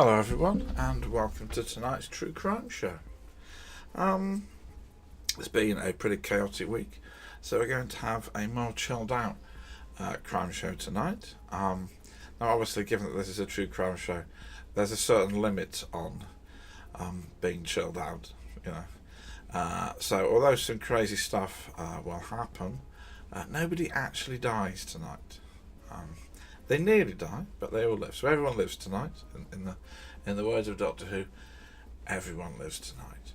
Hello everyone, and welcome to tonight's True Crime Show. It's been a pretty chaotic week, so we're going to have a more chilled out crime show tonight. Now obviously, given that this is a true crime show, there's a certain limit on being chilled out, you know. So although some crazy stuff will happen, nobody actually dies tonight. They nearly die, but they all live. So everyone lives tonight. In the words of Doctor Who, everyone lives tonight.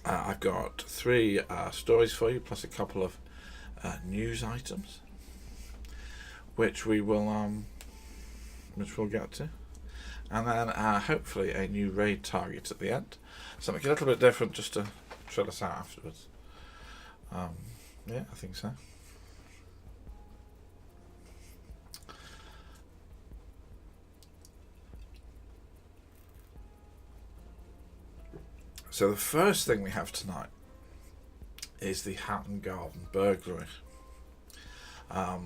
I've got three stories for you, plus a couple of news items, which we'll get to, and then hopefully a new raid target at the end. Something a little bit different, just to chill us out afterwards. Yeah, I think so. So the first thing we have tonight is the Hatton Garden burglary. The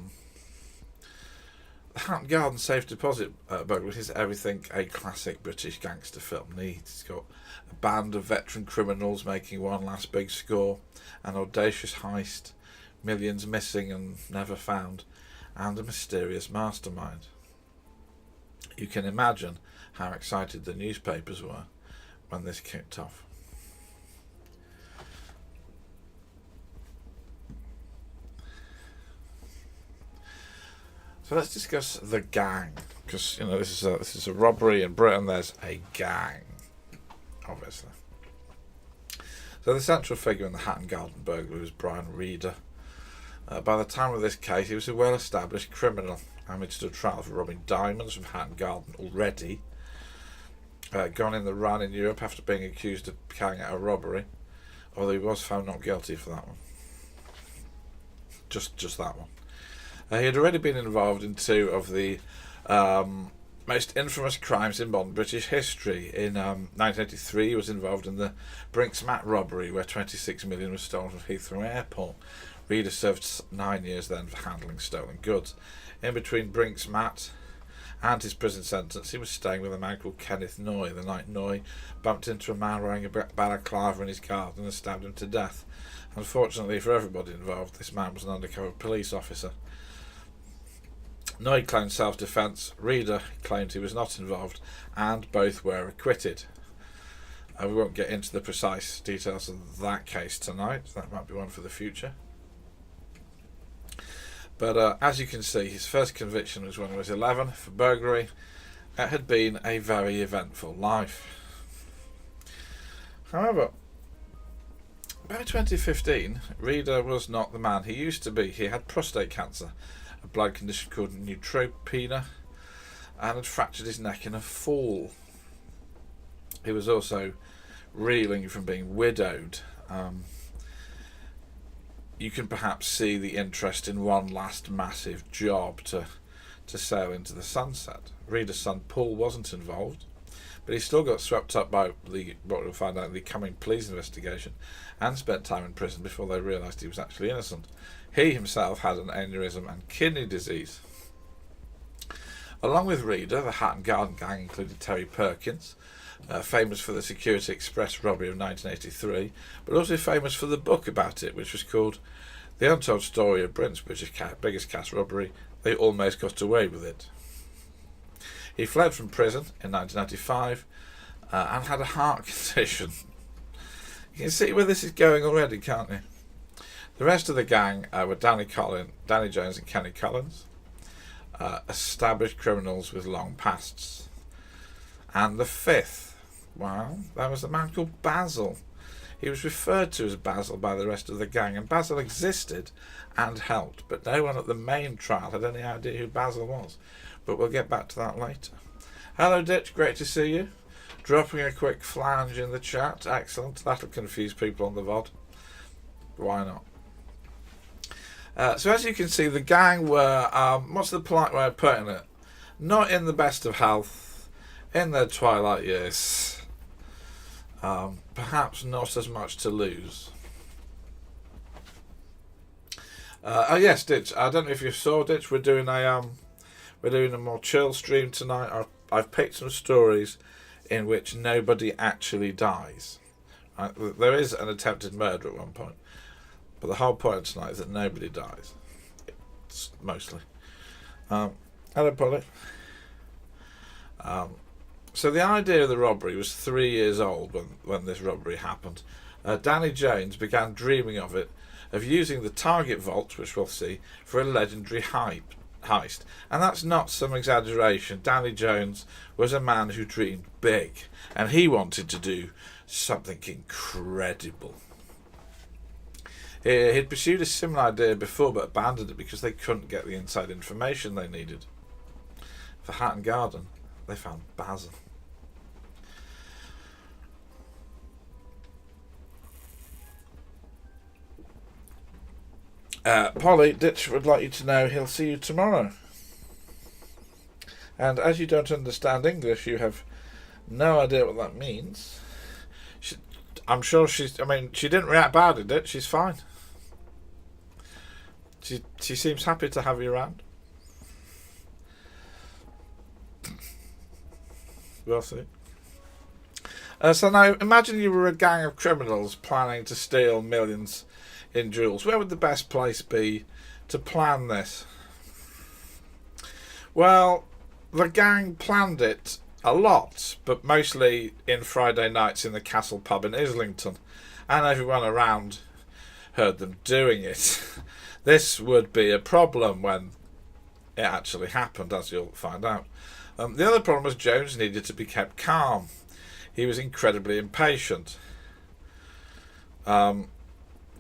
Hatton Garden safe deposit burglary is everything a classic British gangster film needs. It's got a band of veteran criminals making one last big score, an audacious heist, millions missing and never found, and a mysterious mastermind. You can imagine how excited the newspapers were when this kicked off. So let's discuss the gang, because you know this is a robbery in Britain. There's a gang, obviously. So the central figure in the Hatton Garden burglary was Brian Reader. By the time of this case, he was a well-established criminal, having stood trial for robbing diamonds from Hatton Garden already. Gone in the run in Europe after being accused of carrying out a robbery, although he was found not guilty for that one. Just that one. He had already been involved in two of the most infamous crimes in modern British history. In 1983, he was involved in the Brinks-Mat robbery, where 26 million was stolen from Heathrow Airport. Reader served 9 years then for handling stolen goods. In between Brinks-Mat and his prison sentence, he was staying with a man called Kenneth Noy. The night Noy bumped into a man wearing a balaclava in his garden and stabbed him to death. Unfortunately for everybody involved, this man was an undercover police officer. Noy claimed self-defence, Reader claimed he was not involved, and both were acquitted. We won't get into the precise details of that case tonight. That might be one for the future. But as you can see, his first conviction was when he was 11 for burglary. It had been a very eventful life. However, by 2015, Reader was not the man he used to be. He had prostate cancer, a blood condition called neutropenia, and had fractured his neck in a fall. He was also reeling from being widowed. You can perhaps see the interest in one last massive job to sail into the sunset. Reader's son Paul wasn't involved, but he still got swept up by what we'll find out, the coming police investigation, and spent time in prison before they realised he was actually innocent. He himself had an aneurysm and kidney disease. Along with Reader, the Hatton Garden gang included Terry Perkins, famous for the Security Express robbery of 1983, but also famous for the book about it, which was called The Untold Story of Britain's Biggest Cash Robbery. They Almost Got Away with It. He fled from prison in 1995 and had a heart condition. You can see where this is going already, can't you? The rest of the gang were Danny Jones and Kenny Collins, established criminals with long pasts. And the fifth, well, that was a man called Basil. He was referred to as Basil by the rest of the gang, and Basil existed and helped, but no one at the main trial had any idea who Basil was. But we'll get back to that later. Hello Ditch, great to see you. Dropping a quick flange in the chat, excellent. That'll confuse people on the VOD. Why not? So as you can see, the gang were, what's the polite way of putting it? Not in the best of health, in their twilight years. Perhaps not as much to lose. Oh yes, Ditch. I don't know if you saw, Ditch. We're doing a more chill stream tonight. I've picked some stories in which nobody actually dies. There is an attempted murder at one point, but the whole point tonight is that nobody dies. It's mostly. Hello, Polly. So the idea of the robbery was 3 years old when this robbery happened. Danny Jones began dreaming of using the Target vault, which we'll see, for a legendary heist. And that's not some exaggeration. Danny Jones was a man who dreamed big, and he wanted to do something incredible. He'd pursued a similar idea before, but abandoned it because they couldn't get the inside information they needed. For Hatton Garden, they found Basil. Polly, Ditch would like you to know he'll see you tomorrow. And as you don't understand English, you have no idea what that means. I'm sure she didn't react badly, did she? She's fine. She seems happy to have you around. We'll see. So now, imagine you were a gang of criminals planning to steal millions in jewels. Where would the best place be to plan this? Well, the gang planned it a lot, but mostly in Friday nights in the Castle pub in Islington, and everyone around heard them doing it. This would be a problem when it actually happened, as you'll find out. The other problem was Jones needed to be kept calm. He was incredibly impatient.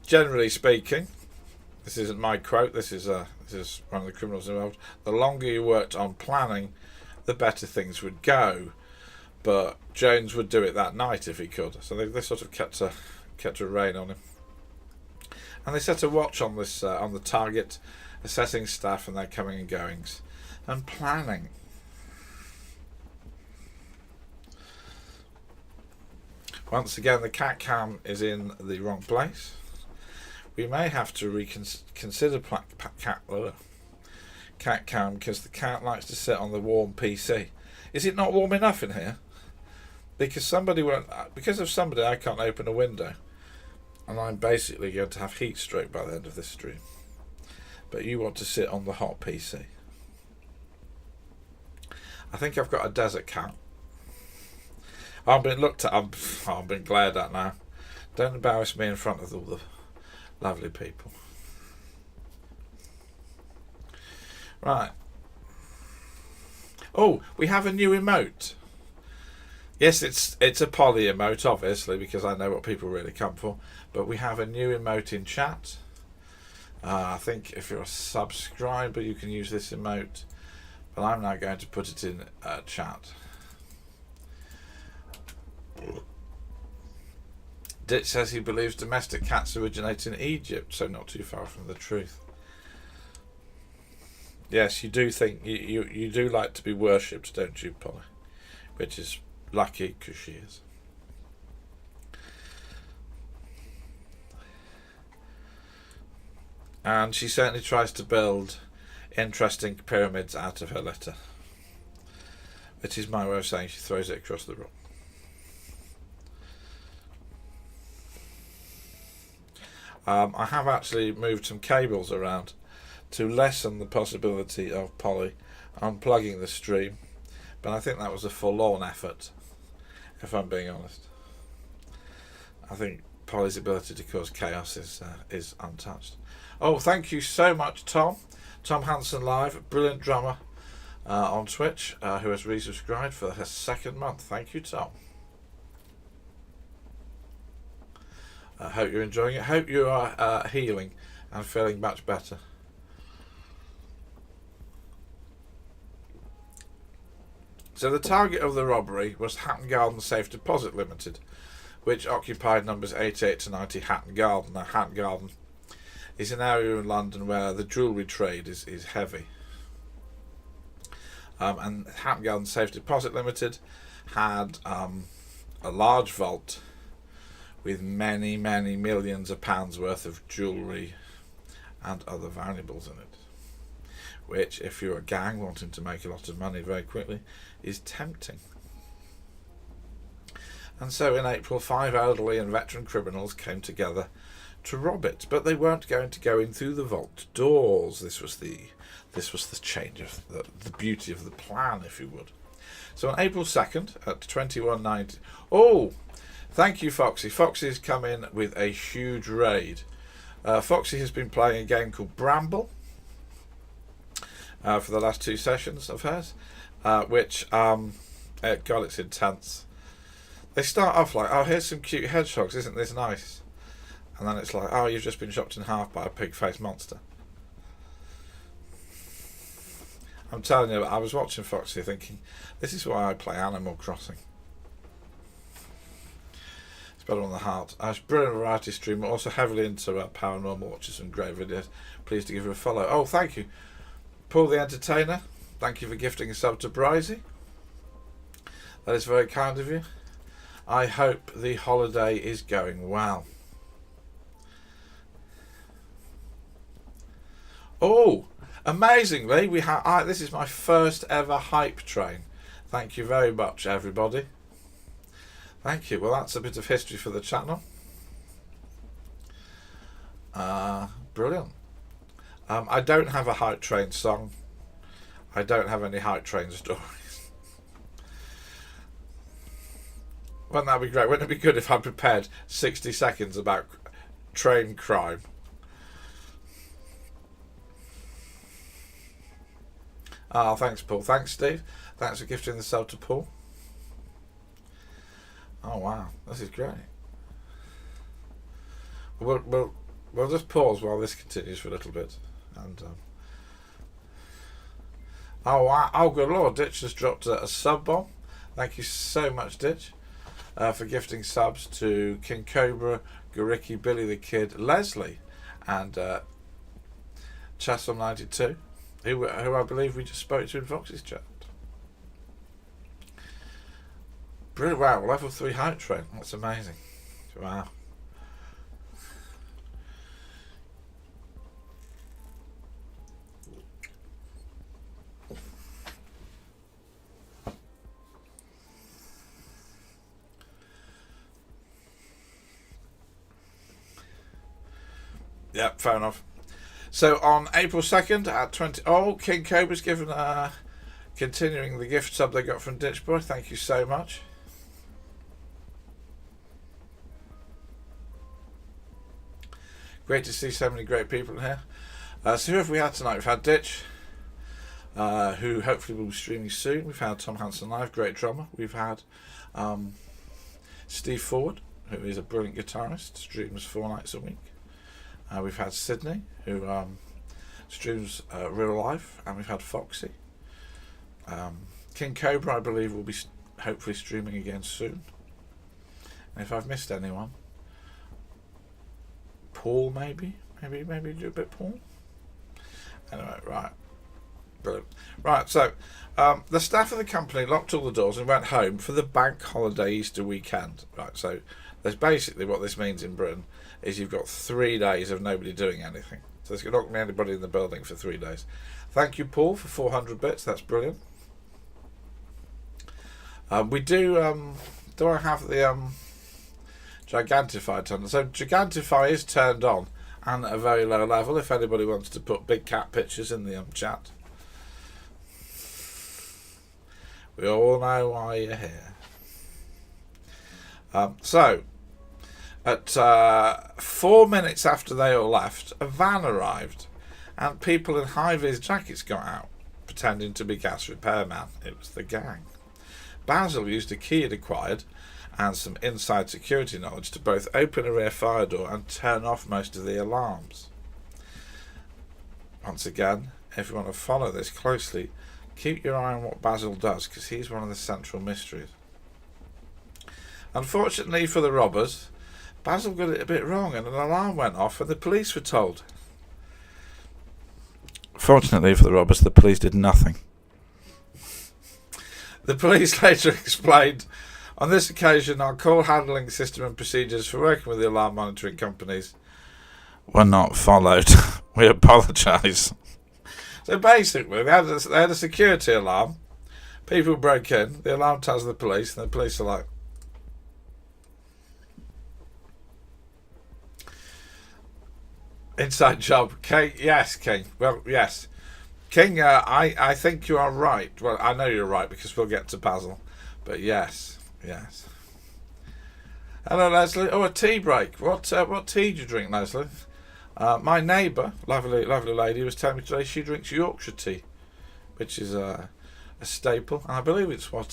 Generally speaking, this isn't my quote, this is one of the criminals involved, the longer you worked on planning, the better things would go. But Jones would do it that night if he could. So they sort of kept a rein on him. And they set a watch on this on the target, assessing staff and their coming and goings, and planning. Once again, the cat cam is in the wrong place. We may have to reconsider cat cam because the cat likes to sit on the warm PC. Is it not warm enough in here? Because of somebody I can't open a window, and I'm basically going to have heat stroke by the end of this stream. But you want to sit on the hot PC. I think I've got a desert cat. I'm being looked at. I'm being glared at now. Don't embarrass me in front of all the lovely people. Right. Oh, we have a new emote. Yes, it's a Polly emote, obviously, because I know what people really come for. But we have a new emote in chat. I think if you're a subscriber, you can use this emote. But I'm now going to put it in chat. Ditch says he believes domestic cats originate in Egypt, so not too far from the truth. Yes, you do think you do like to be worshipped, don't you, Polly? Which is lucky, because she is. And she certainly tries to build interesting pyramids out of her litter. Which is my way of saying she throws it across the room. I have actually moved some cables around to lessen the possibility of Polly unplugging the stream, but I think that was a forlorn effort, if I'm being honest. I think Polly's ability to cause chaos is untouched. Oh, thank you so much, Tom. Tom Hansen Live, brilliant drummer on Twitch, who has resubscribed for her second month. Thank you, Tom. I hope you're enjoying it. Hope you are healing and feeling much better. So the target of the robbery was Hatton Garden Safe Deposit Limited, which occupied numbers 88 to 90 Hatton Garden. Now, Hatton Garden is an area in London where the jewellery trade is heavy. And Hatton Garden Safe Deposit Limited had a large vault with many, many millions of pounds worth of jewellery and other valuables in it. which, if you're a gang wanting to make a lot of money very quickly, is tempting. And so in April, 5 elderly and veteran criminals came together to rob it, but they weren't going to go in through the vault doors. This was the change of the beauty of the plan, if you would. So on April 2nd at 21:90, oh, thank you, Foxy. Foxy's come in with a huge raid. Foxy has been playing a game called Bramble for the last 2 sessions of hers, which, God, it's intense. They start off like, oh, here's some cute hedgehogs, isn't this nice? And then it's like, oh, you've just been chopped in half by a pig-faced monster. I'm telling you, I was watching Foxy thinking, this is why I play Animal Crossing. It's better on the heart. She's a brilliant variety streamer, also heavily into paranormal, watches some great videos. Please to give her a follow. Oh, thank you. Paul the Entertainer, thank you for gifting a sub to Brizey. That is very kind of you. I hope the holiday is going well. Oh, amazingly, we have. This is my first ever hype train. Thank you very much, everybody. Thank you. Well, that's a bit of history for the channel. Brilliant. I don't have a hype train song. I don't have any hype train stories. Wouldn't that be great? Wouldn't it be good if I prepared 60 seconds about train crime? Oh, thanks, Paul. Thanks, Steve. Thanks for gifting the sub to Paul. Oh, wow. This is great. We'll just pause while this continues for a little bit. And oh, wow. Oh, good Lord. Ditch has dropped a sub bomb. Thank you so much, Ditch. For gifting subs to King Cobra, Goricki, Billy the Kid, Leslie, and Chassom92, who I believe we just spoke to in Fox's chat. Brilliant! Wow, level 3 hype train. That's amazing. Wow. Yeah, fair enough. So on April 2nd at 20... Oh, King Cobra's given continuing the gift sub they got from Ditch Boy. Thank you so much. Great to see so many great people in here. So who have we had tonight? We've had Ditch, who hopefully will be streaming soon. We've had Tom Hansen Live, great drummer. We've had Steve Forward, who is a brilliant guitarist, streams 4 nights a week. We've had Sydney, who streams real life, and we've had Foxy. King Cobra, I believe, will be hopefully streaming again soon. And if I've missed anyone, Paul maybe do a bit Paul. Anyway, right, brilliant. Right, so the staff of the company locked all the doors and went home for the bank holiday Easter weekend. Right, so that's basically what this means in Britain. Is you've got 3 days of nobody doing anything. So there's not going to be anybody in the building for 3 days. Thank you, Paul, for 400 bits. That's brilliant. We do I have the Gigantify turned on? So Gigantify is turned on and at a very low level if anybody wants to put big cat pictures in the chat. We all know why you're here. So at 4 minutes after they all left, a van arrived and people in high-vis jackets got out, pretending to be gas repairman. It was the gang. Basil used a key he'd acquired and some inside security knowledge to both open a rear fire door and turn off most of the alarms. Once again, if you want to follow this closely, keep your eye on what Basil does, because he's one of the central mysteries. Unfortunately for the robbers, Basil got it a bit wrong and an alarm went off and the police were told. Fortunately for the robbers, the police did nothing. The police later explained, on this occasion our call handling system and procedures for working with the alarm monitoring companies were not followed. We apologise. So basically, they had a security alarm. People broke in. The alarm tells the police, and the police are like, inside job. King, yes, King. Well, yes. King, I think you are right. Well, I know you're right because we'll get to Basil. But yes. Hello, Leslie. Oh, a tea break. What tea do you drink, Leslie? My neighbour, lovely lady, was telling me today she drinks Yorkshire tea, which is a staple, and I believe it's what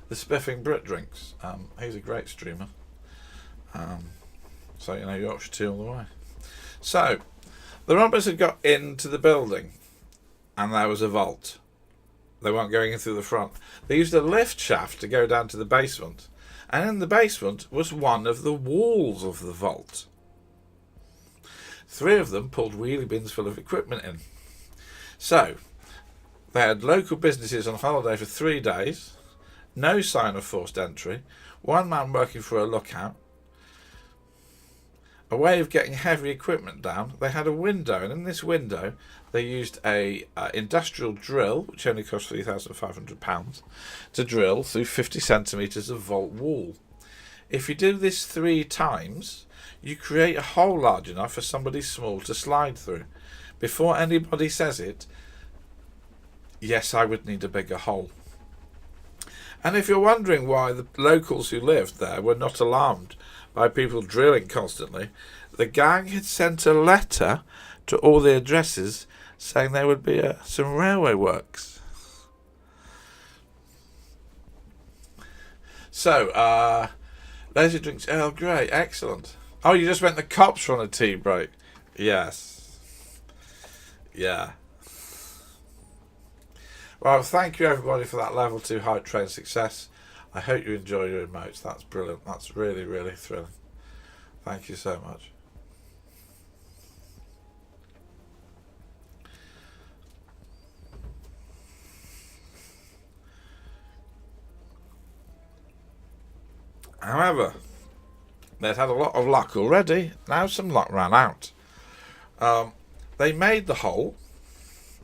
the Spiffing Brit drinks. He's a great streamer. So, Yorkshire tea all the way. So, the robbers had got into the building, and there was a vault. They weren't going in through the front. They used a lift shaft to go down to the basement, and in the basement was one of the walls of the vault. 3 of them pulled wheelie bins full of equipment in. So, they had local businesses on holiday for 3 days, no sign of forced entry, 1 man working for a lookout. A way of getting heavy equipment down, they had a window, and in this window they used a industrial drill, which only cost £3,500, to drill through 50 centimetres of vault wall. If you do this 3 times, you create a hole large enough for somebody small to slide through. Before anybody says it, yes, I would need a bigger hole. And if you're wondering why the locals who lived there were not alarmed by people drilling constantly, the gang had sent a letter to all the addresses saying there would be some railway works. So, Leslie drinks Earl Grey. Excellent. Oh, you just meant the cops were on a tea break. Yes. Yeah. Well, thank you everybody for that level 2 hype train success. I hope you enjoy your emotes. That's brilliant. That's really, really thrilling. Thank you so much. However, they'd had a lot of luck already. Now some luck ran out. They made the hole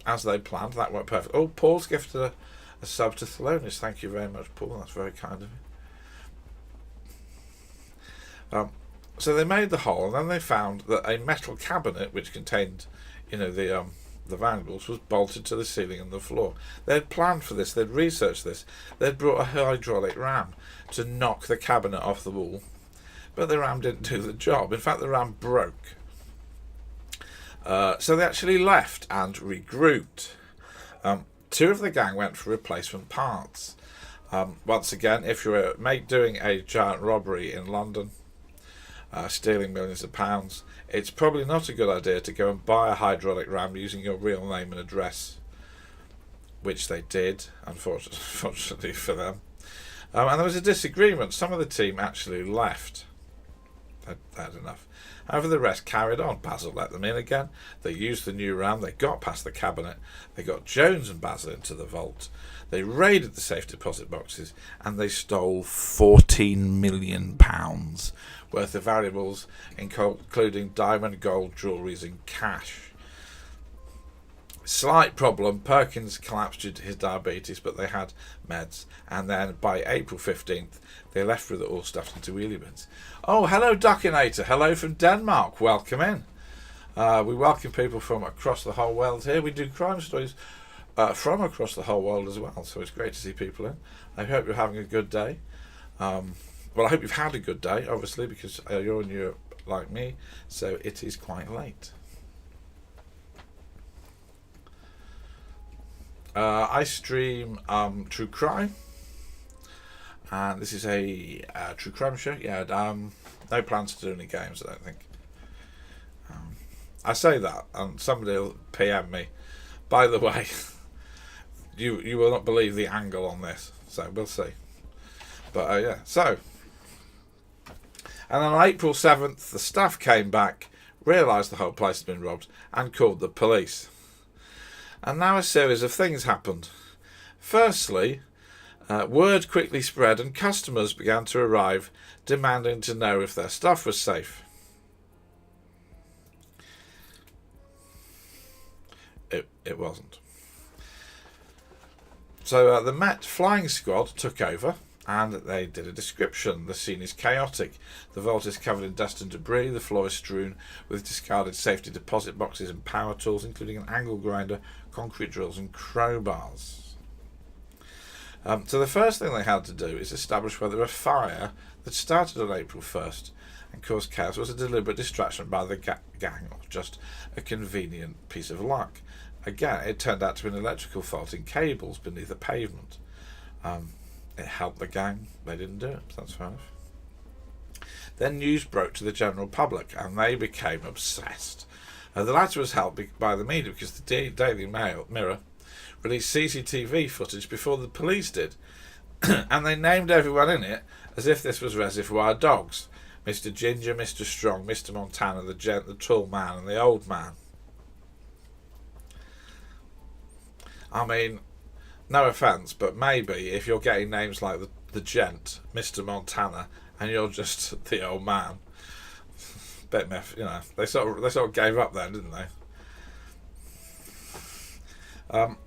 as they planned. That worked perfect. Oh, Paul's gifted a sub to Thelonious. Thank you very much, Paul. That's very kind of you. So they made the hole, and then they found that a metal cabinet, which contained, the valuables, was bolted to the ceiling and the floor. They had planned for this. They'd researched this. They'd brought a hydraulic ram to knock the cabinet off the wall, but the ram didn't do the job. In fact, the ram broke. So they actually left and regrouped. 2 of the gang went for replacement parts. Once again, if you're doing a giant robbery in London, stealing millions of pounds, it's probably not a good idea to go and buy a hydraulic ram using your real name and address, which they did, unfortunately for them. And there was a disagreement. Some of the team actually left. They had enough. However, the rest carried on. Basil let them in again. They used the new ram. They got past the cabinet. They got Jones and Basil into the vault. They raided the safe deposit boxes, and they stole £14 million worth of valuables, including diamond, gold, jewelleries and cash. Slight problem, Perkins collapsed due to his diabetes, but they had meds, and then by April 15th they left with it all stuffed into wheelie bins. Oh, hello Duckinator, hello from Denmark, welcome in. We welcome people from across the whole world here. We do crime stories from across the whole world as well, so it's great to see people in. I hope you're having a good day. Well, I hope you've had a good day, obviously, because you're in Europe like me, so it is quite late. I stream true crime, and this is a true crime show. Yeah, no plans to do any games, I don't think. I say that, and somebody will PM me. By the way, you will not believe the angle on this, so we'll see. But yeah, so. And on April 7th, the staff came back, realised the whole place had been robbed, and called the police. And now a series of things happened. Firstly, word quickly spread and customers began to arrive demanding to know if their stuff was safe. it wasn't. So the Met flying squad took over, and they did a description. The scene is chaotic. The vault is covered in dust and debris. The floor is strewn with discarded safety deposit boxes and power tools, including an angle grinder, concrete drills and crowbars. So the first thing they had to do is establish whether a fire that started on April 1st and caused chaos was a deliberate distraction by the gang or just a convenient piece of luck. Again, it turned out to be an electrical fault in cables beneath the pavement. It helped the gang. They didn't do it. So that's fair enough. Then news broke to the general public, and they became obsessed. The latter was helped by the media because the Daily Mirror released CCTV footage before the police did, and they named everyone in it as if this was Reservoir Dogs. Mr. Ginger, Mr. Strong, Mr. Montana, the gent, the tall man, and the old man. I mean, no offence, but maybe if you're getting names like the gent, Mr. Montana, and you're just the old man, bit meth, you know, they sort of gave up then, didn't they?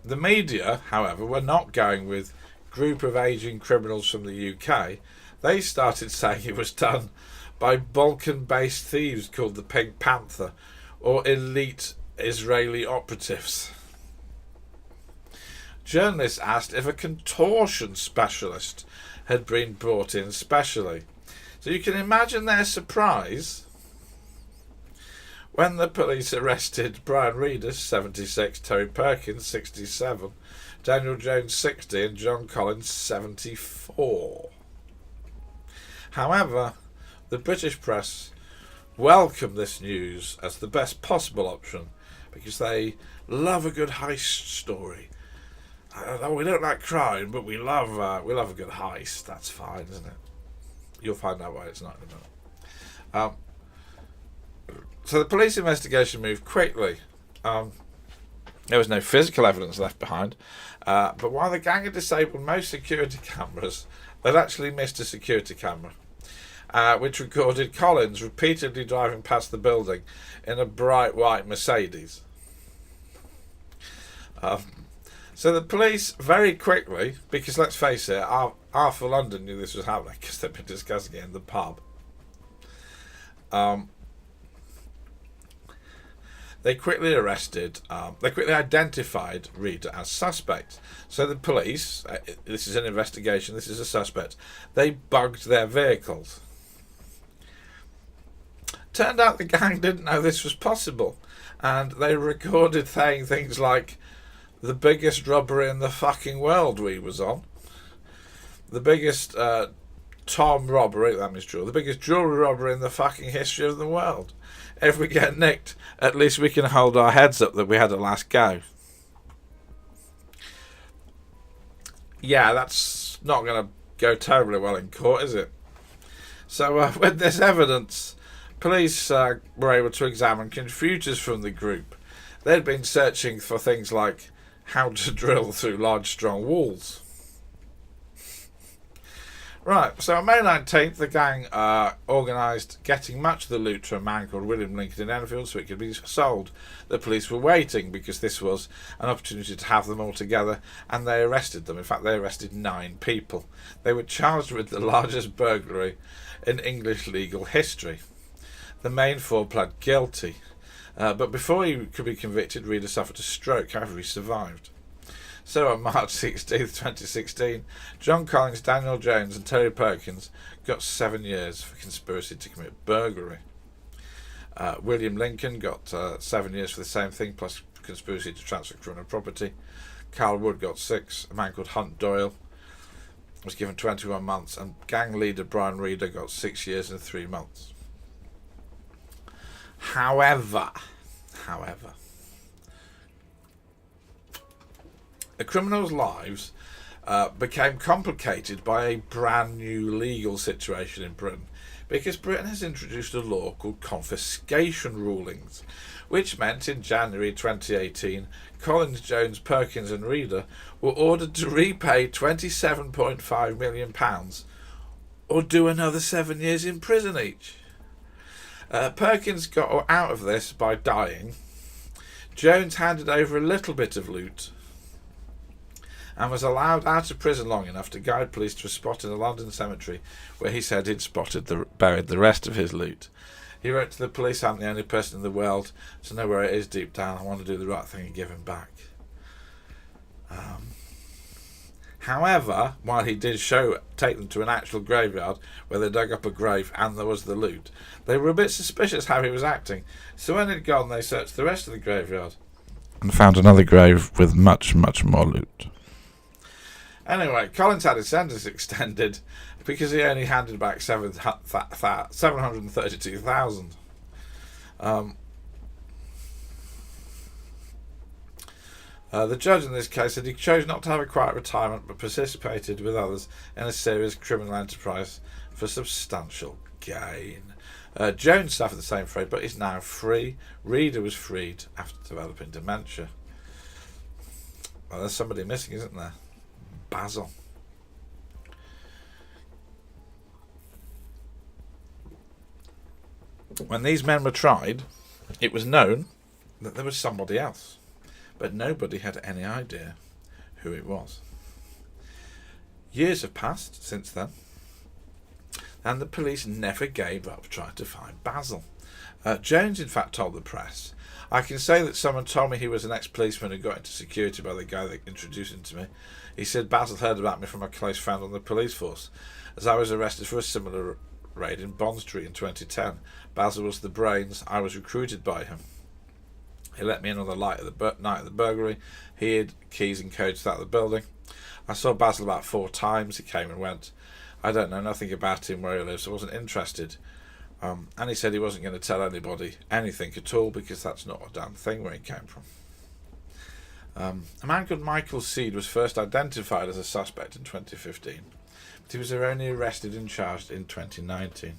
The media, however, were not going with group of ageing criminals from the UK. They started saying it was done by Balkan-based thieves called the Pink Panther, or elite Israeli operatives. Journalists asked if a contortion specialist had been brought in specially. So you can imagine their surprise when the police arrested Brian Reader, 76, Terry Perkins, 67, Daniel Jones, 60, and John Collins, 74. However, the British press welcomed this news as the best possible option because they love a good heist story. We don't like crime, but we love a good heist. That's fine, isn't it? You'll find out why it's not in a minute. So the police investigation moved quickly. There was no physical evidence left behind, but while the gang had disabled most security cameras, they'd actually missed a security camera, which recorded Collins repeatedly driving past the building in a bright white Mercedes. So the police very quickly, because let's face it, half of London knew this was happening because they'd been discussing it in the pub. They quickly identified Reader as suspect. So the police, this is an investigation, this is a suspect, they bugged their vehicles. Turned out the gang didn't know this was possible, and they recorded saying things like, the biggest robbery in the fucking world we was on. The biggest Tom robbery, that means jewelry, the biggest jewellery robbery in the fucking history of the world. If we get nicked, at least we can hold our heads up that we had a last go. Yeah, that's not going to go terribly well in court, is it? So with this evidence, police were able to examine computers from the group. They'd been searching for things like how to drill through large, strong walls. Right, so on May 19th, the gang organised getting much of the loot to a man called William Lincoln in Enfield so it could be sold. The police were waiting because this was an opportunity to have them all together, and they arrested them. In fact, they arrested 9 people. They were charged with the largest burglary in English legal history. The main 4 pled guilty. But before he could be convicted, Reader suffered a stroke. However, he survived. So on March 16th, 2016, John Collins, Daniel Jones and Terry Perkins got 7 years for conspiracy to commit burglary. William Lincoln got 7 years for the same thing, plus conspiracy to transfer criminal property. Carl Wood got 6. A man called Hunt Doyle was given 21 months. And gang leader Brian Reader got 6 years and 3 months. However, the criminals' lives became complicated by a brand new legal situation in Britain, because Britain has introduced a law called confiscation rulings, which meant in January 2018, Collins, Jones, Perkins and Reader were ordered to repay £27.5 million or do another 7 years in prison each. Perkins got out of this by dying. Jones handed over a little bit of loot and was allowed out of prison long enough to guide police to a spot in a London cemetery where he said he'd buried the rest of his loot. He wrote to the police, "I'm the only person in the world to know where it is deep down. I want to do the right thing and give him back." However, while he did take them to an actual graveyard where they dug up a grave and there was the loot, they were a bit suspicious how he was acting. So when he'd gone, they searched the rest of the graveyard and found another grave with much, much more loot. Anyway, Collins had his sentence extended because he only handed back 732,000. The judge in this case said he chose not to have a quiet retirement but participated with others in a serious criminal enterprise for substantial gain. Jones suffered the same fate but is now free. Reader was freed after developing dementia. Well, there's somebody missing, isn't there? Basil. When these men were tried, it was known that there was somebody else, but nobody had any idea who it was. Years have passed since then, and the police never gave up trying to find Basil. Jones, in fact, told the press, "I can say that someone told me he was an ex-policeman who got into security by the guy that introduced him to me. He said Basil heard about me from a close friend on the police force, as I was arrested for a similar raid in Bond Street in 2010. Basil was the brains. I was recruited by him. He let me in on the night of the burglary. He hid keys and codes throughout the building. I saw Basil about 4 times. He came and went. I don't know nothing about him, where he lives. I wasn't interested. And he said he wasn't going to tell anybody anything at all because that's not a damn thing where he came from." A man called Michael Seed was first identified as a suspect in 2015, but he was only arrested and charged in 2019.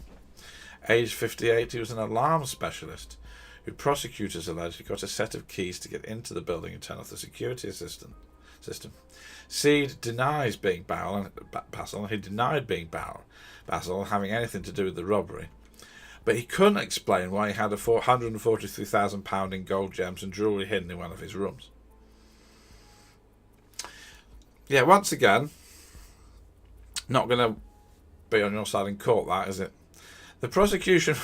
Aged 58, he was an alarm specialist who prosecutors alleged got a set of keys to get into the building and turn off the security system. Seed denies being Basil. He denied being Basil having anything to do with the robbery, but he couldn't explain why he had a £443,000 in gold gems and jewellery hidden in one of his rooms. Yeah, once again, not going to be on your side in court, that, is it? The prosecution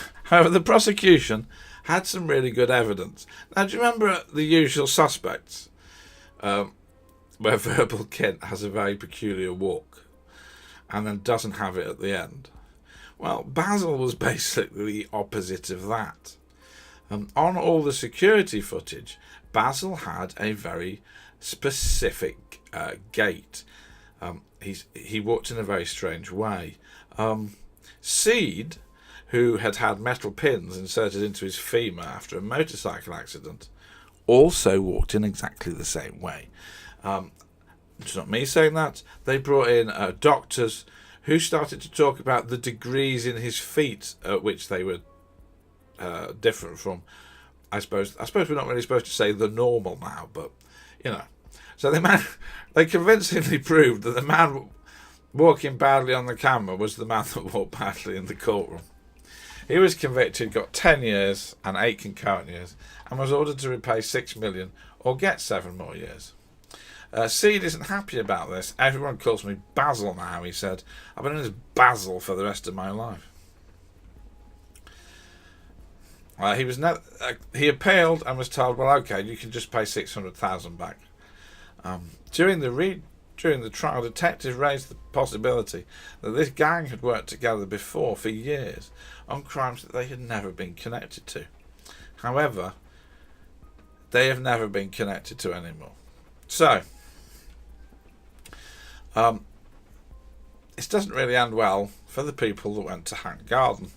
had some really good evidence. Now, do you remember The Usual Suspects, where Verbal Kint has a very peculiar walk and then doesn't have it at the end? Well, Basil was basically the opposite of that. On all the security footage, Basil had a very specific gait. He walked in a very strange way. Seed, who had metal pins inserted into his femur after a motorcycle accident, also walked in exactly the same way. It's not me saying that. They brought in doctors who started to talk about the degrees in his feet at which they were different from, I suppose we're not really supposed to say the normal now, but, you know. So they convincingly proved that the man walking badly on the camera was the man that walked badly in the courtroom. He was convicted, got 10 years and 8 concurrent years, and was ordered to repay $6 million or get 7 more years. Seed isn't happy about this. "Everyone calls me Basil now," he said. "I've been known as Basil for the rest of my life." He appealed and was told, "Well, okay, you can just pay $600,000 back." During the trial, detectives raised the possibility that this gang had worked together before for years on crimes that they had never been connected to. However, they have never been connected to anymore. So, this doesn't really end well for the people that went to Hatton Garden.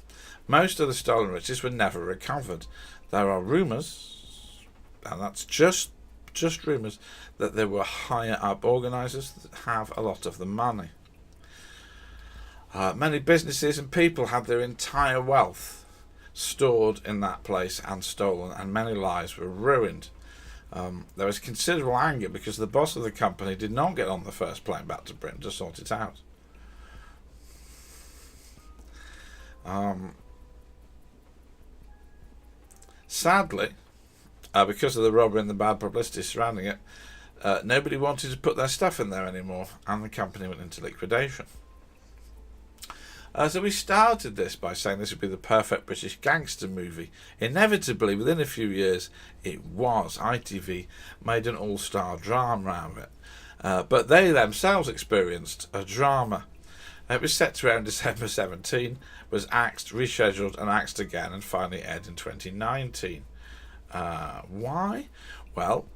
Most of the stolen riches were never recovered. There are rumours, and that's just rumours, that there were higher up organisers that have a lot of the money. Many businesses and people had their entire wealth stored in that place and stolen, and many lives were ruined. There was considerable anger because the boss of the company did not get on the first plane back to Britain to sort it out. Sadly, because of the robbery and the bad publicity surrounding it, nobody wanted to put their stuff in there anymore, and the company went into liquidation. So we started this by saying this would be the perfect British gangster movie. Inevitably, within a few years, it was. ITV made an all-star drama out of it. But they themselves experienced a drama. It was set to air in December 17, was axed, rescheduled and axed again, and finally aired in 2019. Why? Well,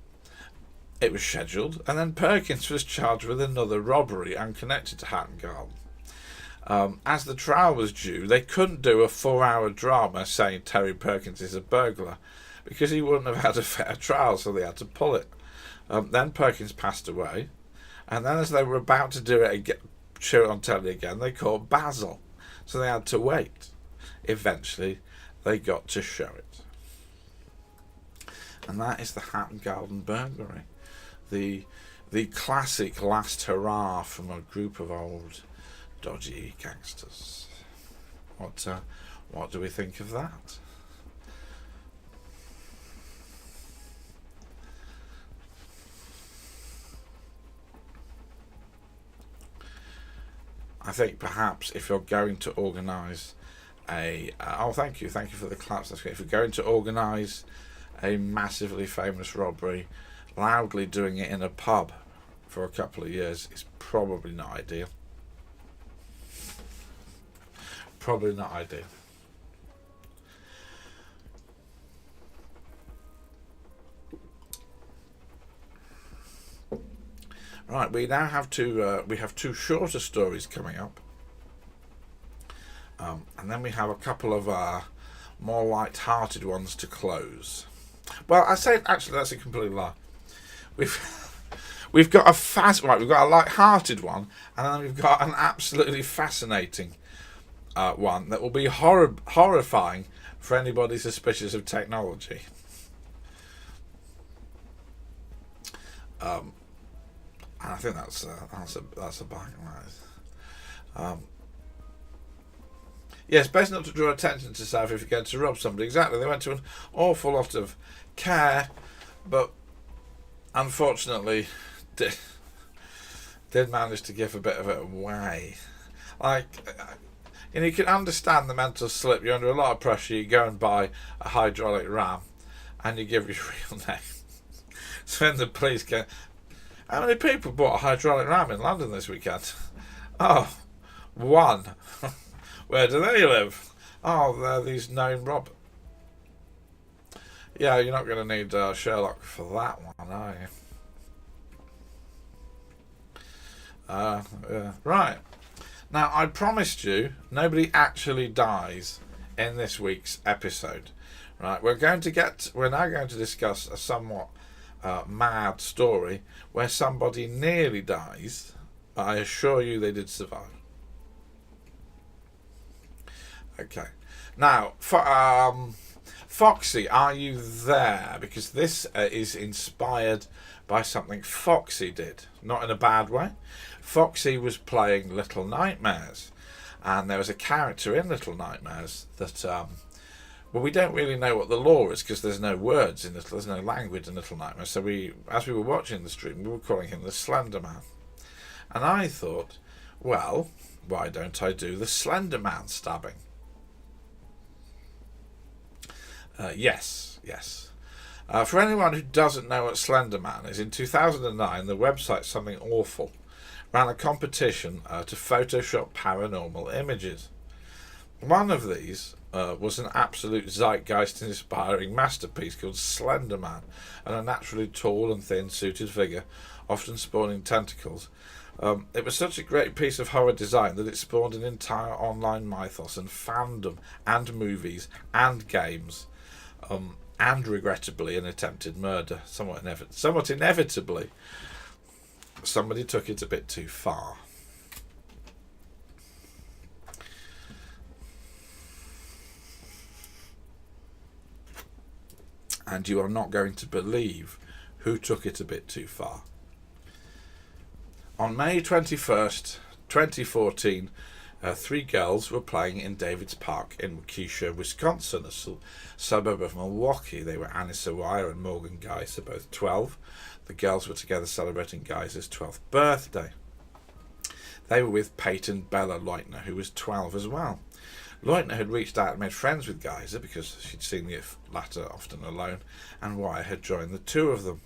it was scheduled, and then Perkins was charged with another robbery unconnected to Hatton Garden. As the trial was due, they couldn't do a 4-hour drama saying Terry Perkins is a burglar, because he wouldn't have had a fair trial, so they had to pull it. Then Perkins passed away, and then as they were about to do it again, show it on telly again, they called Basil, so they had to wait. Eventually, they got to show it. And that is the Hatton Garden burglary. The classic last hurrah from a group of old dodgy gangsters. What do we think of that? I think perhaps if you're going to organise thank you for the claps. That's great. If you're going to organise a massively famous robbery, loudly doing it in a pub for a couple of years is probably not ideal. Probably not ideal. Right, we now have two shorter stories coming up, and then we have a couple of more light-hearted ones to close. Well, I say actually that's a complete lie. We've got we've got a light-hearted one, and then we've got an absolutely fascinating one that will be horrifying for anybody suspicious of technology. And I think that's a bang, right? Yes, best not to draw attention to yourself if you're going to rob somebody. Exactly, they went to an awful lot of care, but unfortunately did manage to give a bit of it away. Like, you can understand the mental slip. You're under a lot of pressure. You go and buy a hydraulic ram, and you give your real name. So when the police go, how many people bought a hydraulic ram in London this weekend? Oh, one. Where do they live? Oh, they're these known robbers. Yeah, you're not going to need Sherlock for that one, are you? Yeah. Right. Now, I promised you nobody actually dies in this week's episode. Right. We're now going to discuss a somewhat mad story where somebody nearly dies, but I assure you they did survive. Okay. Now, Foxy, are you there? Because this is inspired by something Foxy did. Not in a bad way. Foxy was playing Little Nightmares, and there was a character in Little Nightmares that, well, we don't really know what the lore is because there's no words in there's no language in Little Nightmares. So as we were watching the stream, we were calling him the Slender Man, and I thought, well, why don't I do the Slender Man stabbing? Yes. For anyone who doesn't know what Slender Man is, in 2009, the website Something Awful ran a competition to Photoshop paranormal images. One of these was an absolute zeitgeist-inspiring masterpiece called Slender Man, and a naturally tall and thin-suited figure, often spawning tentacles. It was such a great piece of horror design that it spawned an entire online mythos and fandom, and movies, and games, and regrettably an attempted murder. Somewhat inevitably, somebody took it a bit too far. And you are not going to believe who took it a bit too far. On May 21st, 2014, Three girls were playing in David's Park in Waukesha, Wisconsin, a suburb of Milwaukee. They were Annie Sawyer and Morgan Geyser, both 12. The girls were together celebrating Geyser's 12th birthday. They were with Peyton Bella Leutner, who was 12 as well. Leutner had reached out and made friends with Geyser because she'd seen the latter often alone, and Wire had joined the two of them.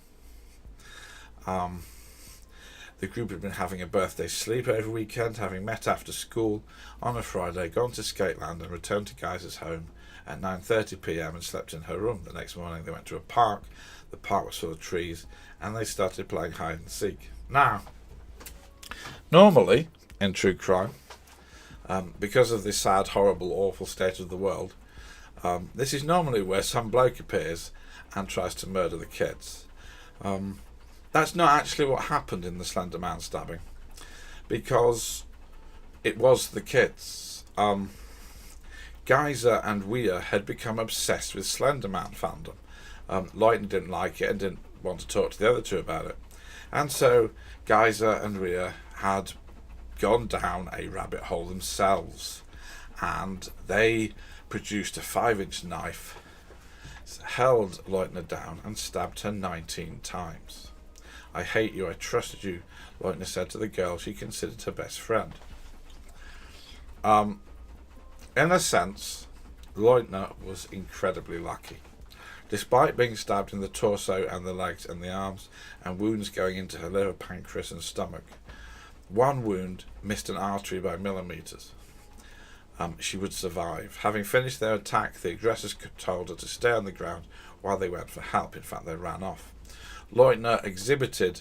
The group had been having a birthday sleepover weekend, having met after school on a Friday, gone to Skateland and returned to Geyser's home at 9:30 p.m. and slept in her room. The next morning they went to a park. The park was full of trees and they started playing hide and seek. Now, normally in true crime, because of the sad, horrible, awful state of the world, this is normally where some bloke appears and tries to murder the kids. That's not actually what happened in the Slender Man stabbing, because it was the kids. Geyser and Weir had become obsessed with Slender Man fandom. Leutner didn't like it and didn't want to talk to the other two about it. And so Geyser and Weir had gone down a rabbit hole themselves, and they produced a 5-inch knife, held Leutner down and stabbed her 19 times. "I hate you, I trusted you," Leutner said to the girl she considered her best friend. In a sense, Leutner was incredibly lucky. Despite being stabbed in the torso and the legs and the arms, and wounds going into her liver, pancreas and stomach, one wound missed an artery by millimetres. She would survive. Having finished their attack, the aggressors told her to stay on the ground while they went for help. In fact, they ran off. Leutner exhibited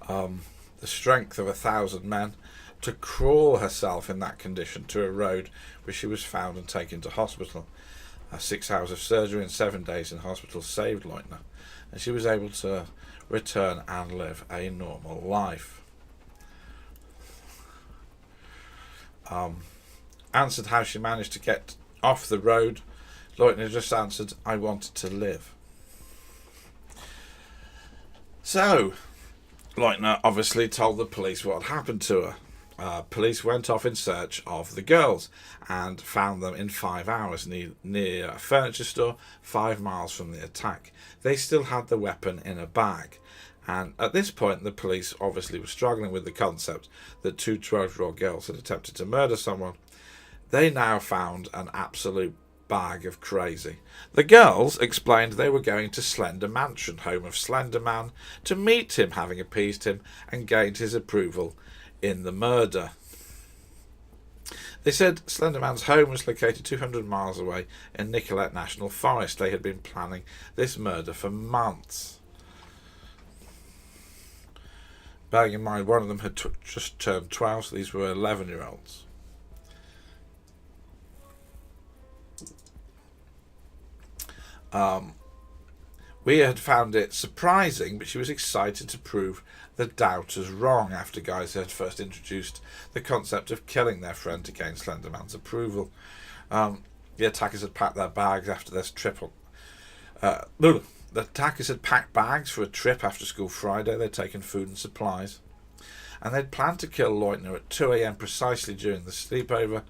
the strength of 1,000 men to crawl herself in that condition to a road where she was found and taken to hospital. 6 hours of surgery and 7 days in hospital saved Leutner, and she was able to return and live a normal life. Answered how she managed to get off the road, Leutner just answered, "I wanted to live." So, Leutner obviously told the police what had happened to her. Police went off in search of the girls and found them in 5 hours near a furniture store 5 miles from the attack. They still had the weapon in a bag, and at this point the police obviously were struggling with the concept that two 12-year-old girls had attempted to murder someone. They now found an absolute bag of crazy. The girls explained they were going to Slender Mansion, home of Slender Man, to meet him, having appeased him and gained his approval in the murder. They said Slender Man's home was located 200 miles away in Nicollet National Forest. They had been planning this murder for months. Bearing in mind one of them had just turned 12, so these were 11-year-olds. We had found it surprising, but she was excited to prove the doubters wrong after Geyser had first introduced the concept of killing their friend to gain Slender Man's approval. The attackers had packed their bags after this trip. The attackers had packed bags for a trip after school Friday. They'd taken food and supplies, and they'd planned to kill Leutner at 2 a.m. precisely during the sleepover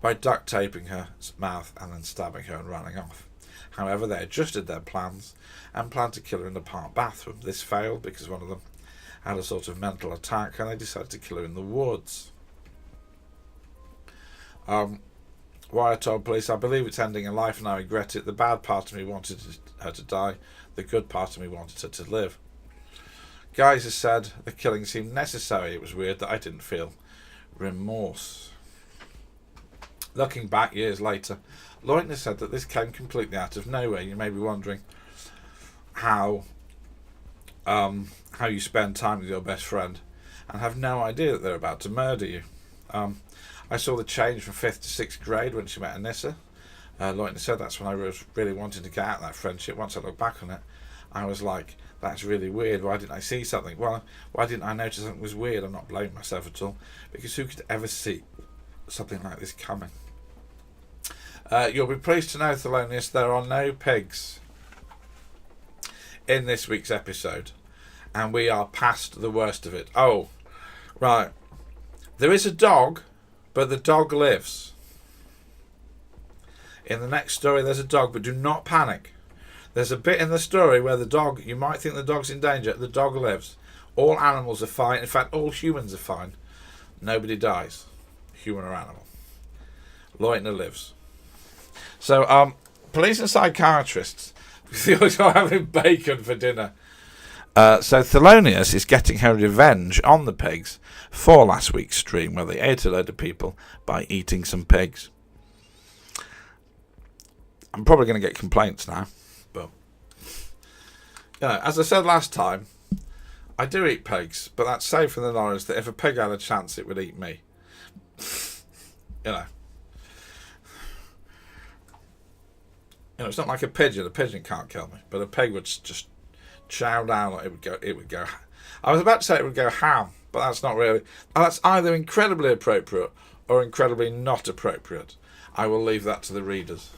by duct taping her mouth and then stabbing her and running off. However, they adjusted their plans and planned to kill her in the park bathroom. This failed because one of them had a sort of mental attack, and they decided to kill her in the woods. Wire told police, "I believe it's ending a life and I regret it. The bad part of me wanted her to die. The good part of me wanted her to live." Geyser said the killing seemed necessary. It was weird that I didn't feel remorse. Looking back years later, Leutner said that this came completely out of nowhere. You may be wondering how you spend time with your best friend and have no idea that they're about to murder you. I saw the change from 5th to 6th grade when she met Anissa. Leutner said that's when I was really wanting to get out of that friendship. Once I look back on it, I was like, that's really weird. Why didn't I see something? Well, why didn't I notice something was weird? I'm not blaming myself at all, because who could ever see something like this coming? You'll be pleased to know, Thelonious, there are no pigs in this week's episode, and we are past the worst of it. Oh, right. There is a dog, but the dog lives. In the next story there's a dog, but do not panic. There's a bit in the story where the dog, you might think the dog's in danger, the dog lives. All animals are fine, in fact all humans are fine. Nobody dies, human or animal. Leutner lives. So, police and psychiatrists, they always are having bacon for dinner. So Thelonious is getting her revenge on the pigs for last week's stream where they ate a load of people by eating some pigs. I'm probably going to get complaints now, but as I said last time, I do eat pigs, but that's safe in the knowledge that if a pig had a chance, it would eat me. It's not like a pigeon. A pigeon can't kill me, but a pig would just chow down. It would go. I was about to say it would go ham, but that's not really. That's either incredibly appropriate or incredibly not appropriate. I will leave that to the readers.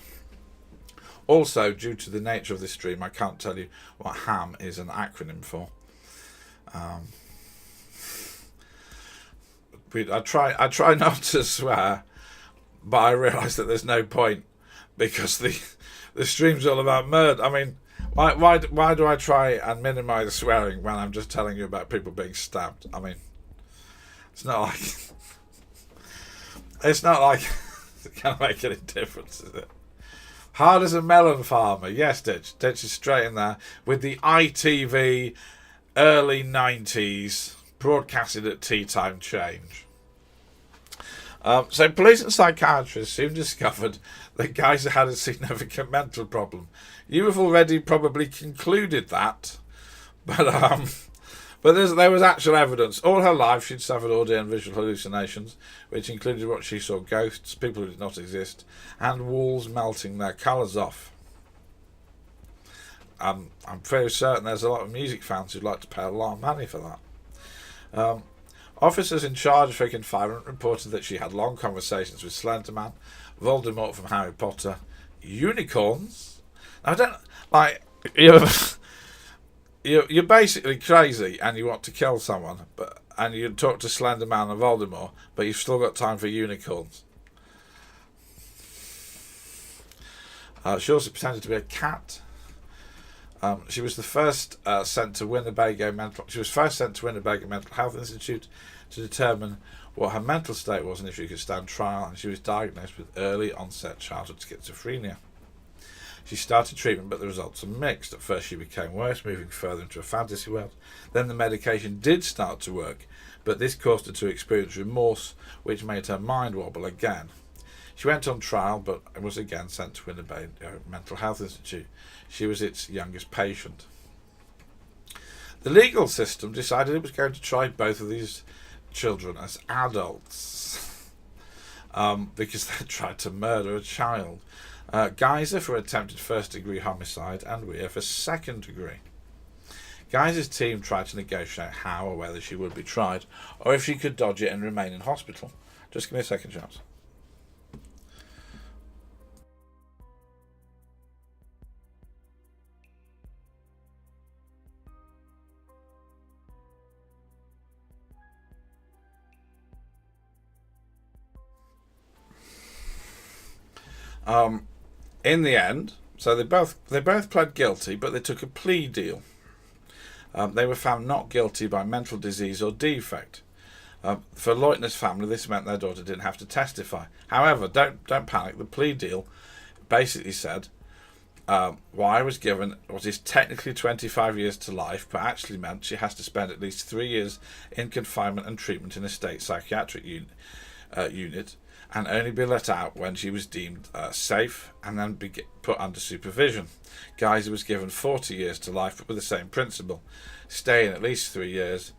Also, due to the nature of this stream, I can't tell you what ham is an acronym for. I try not to swear, but I realise that there's no point because the stream's all about murder. I mean, why do I try and minimise swearing when I'm just telling you about people being stabbed? I mean, it's not like it's going to make any difference, is it? Hard as a melon farmer. Yes, Ditch. Ditch is straight in there with the ITV early 90s broadcasted at tea time change. So police and psychiatrists soon discovered that Geyser had a significant mental problem. You have already probably concluded that, but there was actual evidence. All her life she'd suffered audio and visual hallucinations, which included what she saw ghosts, people who did not exist, and walls melting their colours off. I'm pretty certain there's a lot of music fans who'd like to pay a lot of money for that. Officers in charge of her confinement reported that she had long conversations with Slenderman, Voldemort from Harry Potter, unicorns. Now, I don't like you're basically crazy and you want to kill someone, and you talk to Slenderman and Voldemort, but you've still got time for unicorns. She also pretended to be a cat. She was the first sent to Winnebago Mental Health Institute to determine what her mental state was and if she could stand trial, and she was diagnosed with early onset childhood schizophrenia. She started treatment, but the results are mixed. At first she became worse, moving further into a fantasy world. Then the medication did start to work, but this caused her to experience remorse, which made her mind wobble again. She went on trial, but was again sent to Winnebago Mental Health Institute. She was its youngest patient. The legal system decided it was going to try both of these children as adults because they tried to murder a child. Geyser for attempted first-degree homicide and Weir for second-degree. Geyser's team tried to negotiate how or whether she would be tried, or if she could dodge it and remain in hospital. Just give me a second chance. In the end, so they both pled guilty, but they took a plea deal. They were found not guilty by mental disease or defect. For Leutner's family, this meant their daughter didn't have to testify. However, don't panic. The plea deal basically said Y was given what is technically 25 years to life, but actually meant she has to spend at least 3 years in confinement and treatment in a state psychiatric unit, and only be let out when she was deemed safe and then be put under supervision. Geyser was given 40 years to life, but with the same principle: stay in at least 3 years,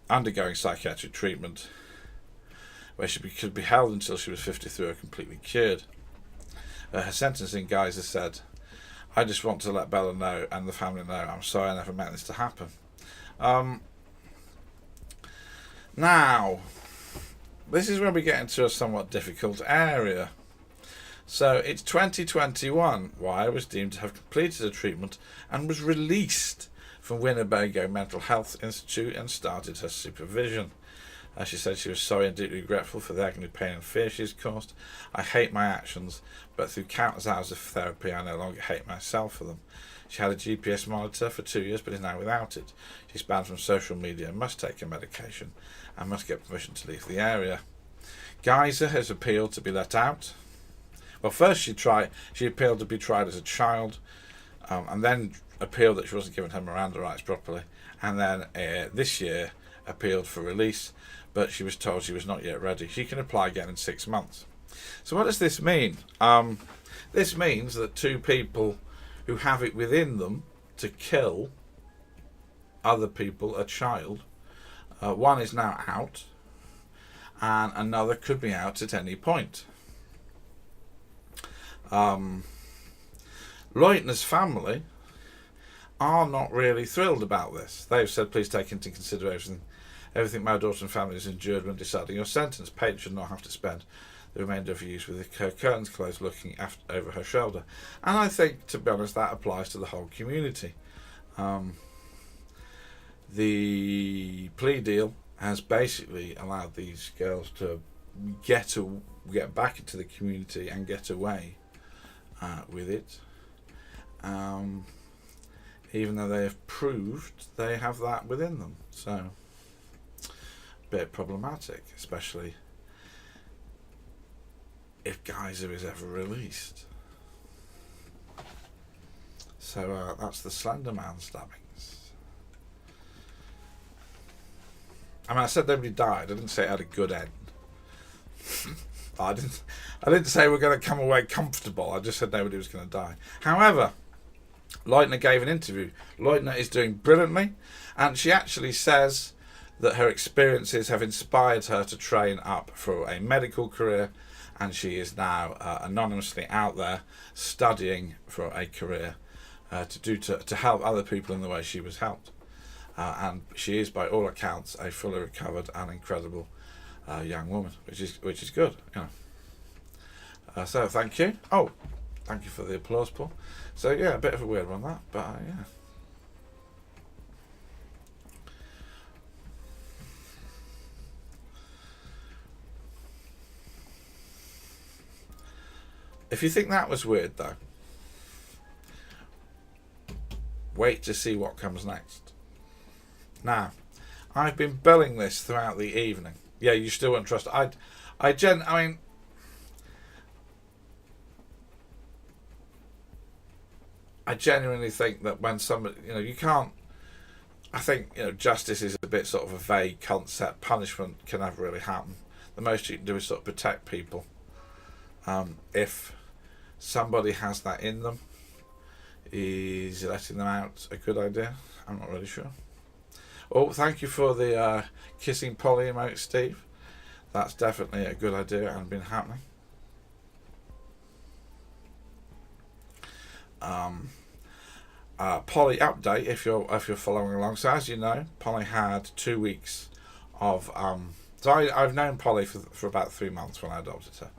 undergoing psychiatric treatment, where she could be held until she was 53 or completely cured. Her sentencing, Geyser said, "I just want to let Bella know and the family know I'm sorry I never meant this to happen." Now, this is where we get into a somewhat difficult area. So it's 2021. Y was deemed to have completed her treatment and was released from Winnebago Mental Health Institute and started her supervision. She said she was sorry and deeply regretful for the agony, pain and fear she has caused. I hate my actions, but through countless hours of therapy I no longer hate myself for them. She had a GPS monitor for 2 years but is now without it. She's banned from social media, must take her medication and must get permission to leave the area. Geyser has appealed to be let out. Well, first she appealed to be tried as a child, and then appealed that she wasn't given her Miranda rights properly, and then this year appealed for release, but she was told she was not yet ready. She can apply again in 6 months. So what does this mean? This means that two people who have it within them to kill other people, a child, one is now out, and another could be out at any point. Leutner's family are not really thrilled about this. They've said, please take into consideration everything my daughter and family has endured when deciding your sentence. Paige should not have to spend the remainder of years with her curtains closed looking over her shoulder. And I think, to be honest, that applies to the whole community. The plea deal has basically allowed these girls to get back into the community and get away with it, even though they have proved they have that within them. So, a bit problematic, especially if Geyser is ever released. So that's the Slender Man stabbings. I mean, I said nobody died. I didn't say it had a good end. I didn't say we're going to come away comfortable. I just said nobody was going to die. However, Leutner gave an interview. Leutner is doing brilliantly, and she actually says that her experiences have inspired her to train up for a medical career, and she is now anonymously out there studying for a career to help other people in the way she was helped. And she is, by all accounts, a fully recovered and incredible young woman, which is good, you know. So thank you. Oh, thank you for the applause, Paul. So yeah, a bit of a weird one that, but yeah. If you think that was weird, though, wait to see what comes next. Now, I've been belling this throughout the evening. Yeah, you still won't trust. I mean, I genuinely think that when somebody, you can't. I think justice is a bit sort of a vague concept. Punishment can never really happen. The most you can do is sort of protect people. If somebody has that in them, is letting them out a good idea? I'm not really sure. Oh, thank you for the kissing Polly emote, Steve. That's definitely a good idea and been happening. Polly update if you're following along. So as you know, Polly had 2 weeks of so I've known Polly for about 3 months when I adopted her.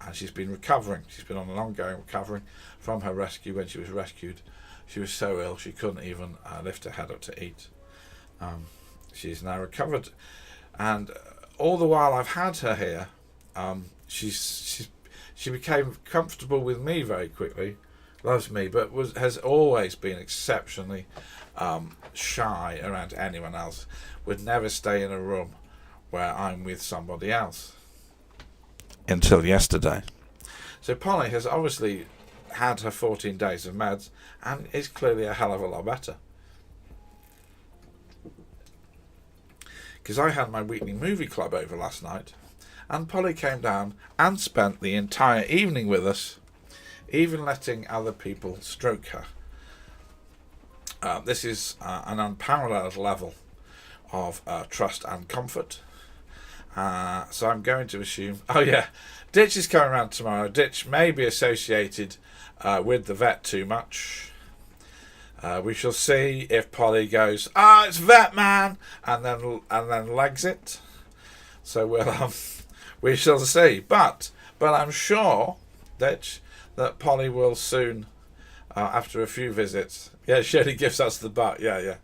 And she's been recovering. She's been on an ongoing recovery from her rescue. When she was rescued, she was so ill she couldn't even lift her head up to eat. She's now recovered, and all the while I've had her here, she became comfortable with me very quickly, loves me, but has always been exceptionally shy around anyone else. Would never stay in a room where I'm with somebody else. Until yesterday. So Polly has obviously had her 14 days of meds and is clearly a hell of a lot better. Because I had my weekly movie club over last night, and Polly came down and spent the entire evening with us, even letting other people stroke her. This is an unparalleled level of trust and comfort. So I'm going to assume, oh yeah, Ditch is coming around tomorrow. Ditch may be associated with the vet too much. We shall see if Polly goes, it's vet man, and then legs it. So we shall see. But I'm sure, Ditch, that Polly will soon, after a few visits. Yeah, she only gives us the butt. Yeah.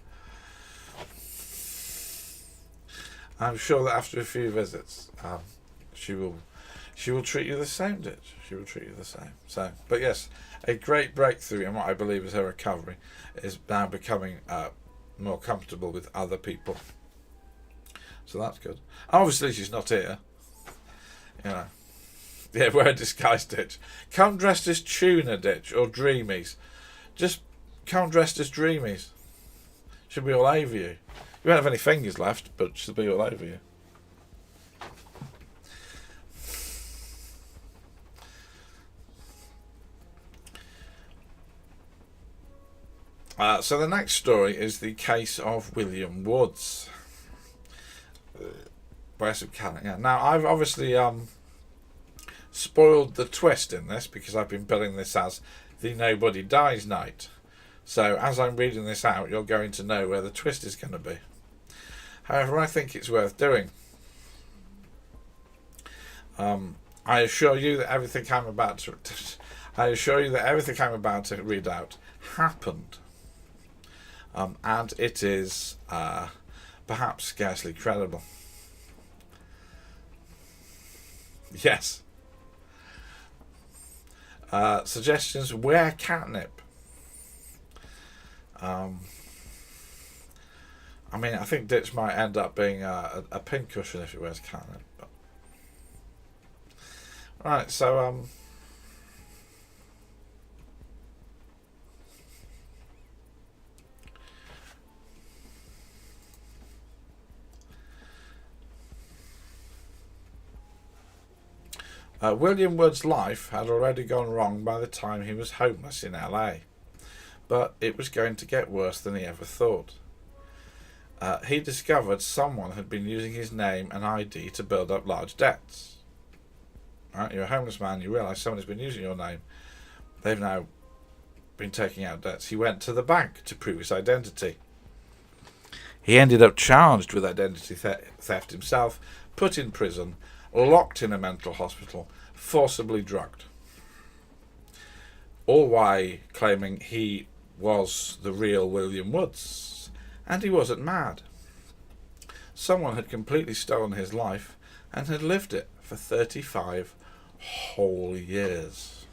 I'm sure that after a few visits, she will treat you the same, Ditch. She will treat you the same. So, but yes, a great breakthrough in what I believe is her recovery is now becoming more comfortable with other people. So that's good. Obviously, she's not here. You know. Yeah, wear a disguise, Ditch. Come dressed as Tuna, Ditch, or Dreamies. Just come dressed as Dreamies. She'll be all over you. You won't have any fingers left, but she'll be all over you. So the next story is the case of William Woods. West of Canada. Yeah. Now, I've obviously spoiled the twist in this because I've been billing this as the Nobody Dies night. So as I'm reading this out, you're going to know where the twist is going to be. However, I think it's worth doing. I assure you that everything I'm about to read out happened. And it is perhaps scarcely credible. Yes. Suggestions: wear catnip. I mean, I think Ditch might end up being a pincushion if he wears catnip. But... Right, so William Wood's life had already gone wrong by the time he was homeless in LA, but it was going to get worse than he ever thought. He discovered someone had been using his name and ID to build up large debts. Right, you're a homeless man, you realise someone's been using your name. They've now been taking out debts. He went to the bank to prove his identity. He ended up charged with identity theft himself, put in prison, locked in a mental hospital, forcibly drugged. All while claiming he was the real William Woods. And he wasn't mad. Someone had completely stolen his life and had lived it for 35 whole years.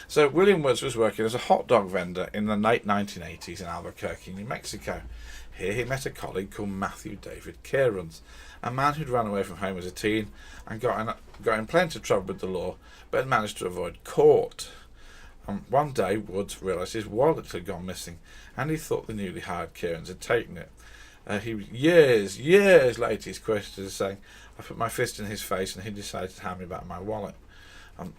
So William Woods was working as a hot dog vendor in the late 1980s in Albuquerque, New Mexico. Here he met a colleague called Matthew David Cairns, a man who'd run away from home as a teen and got in plenty of trouble with the law, but had managed to avoid court. One day, Woods realised his wallet had gone missing, and he thought the newly hired Cairns had taken it. Years later, he's quoted as saying, "I put my fist in his face and he decided to hand me back my wallet."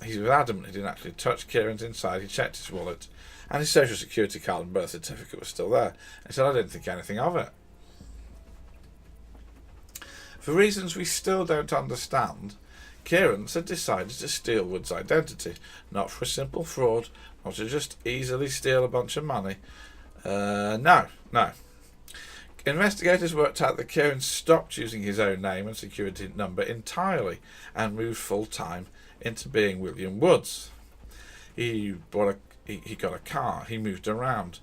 He was adamant he didn't actually touch Cairns inside. He checked his wallet, and his social security card and birth certificate was still there. He said, "I didn't think anything of it." For reasons we still don't understand, Cairns had decided to steal Wood's identity, not for a simple fraud, not to just easily steal a bunch of money. No. Investigators worked out that Cairns stopped using his own name and security number entirely and moved full-time into being William Woods. He got a car, he moved around.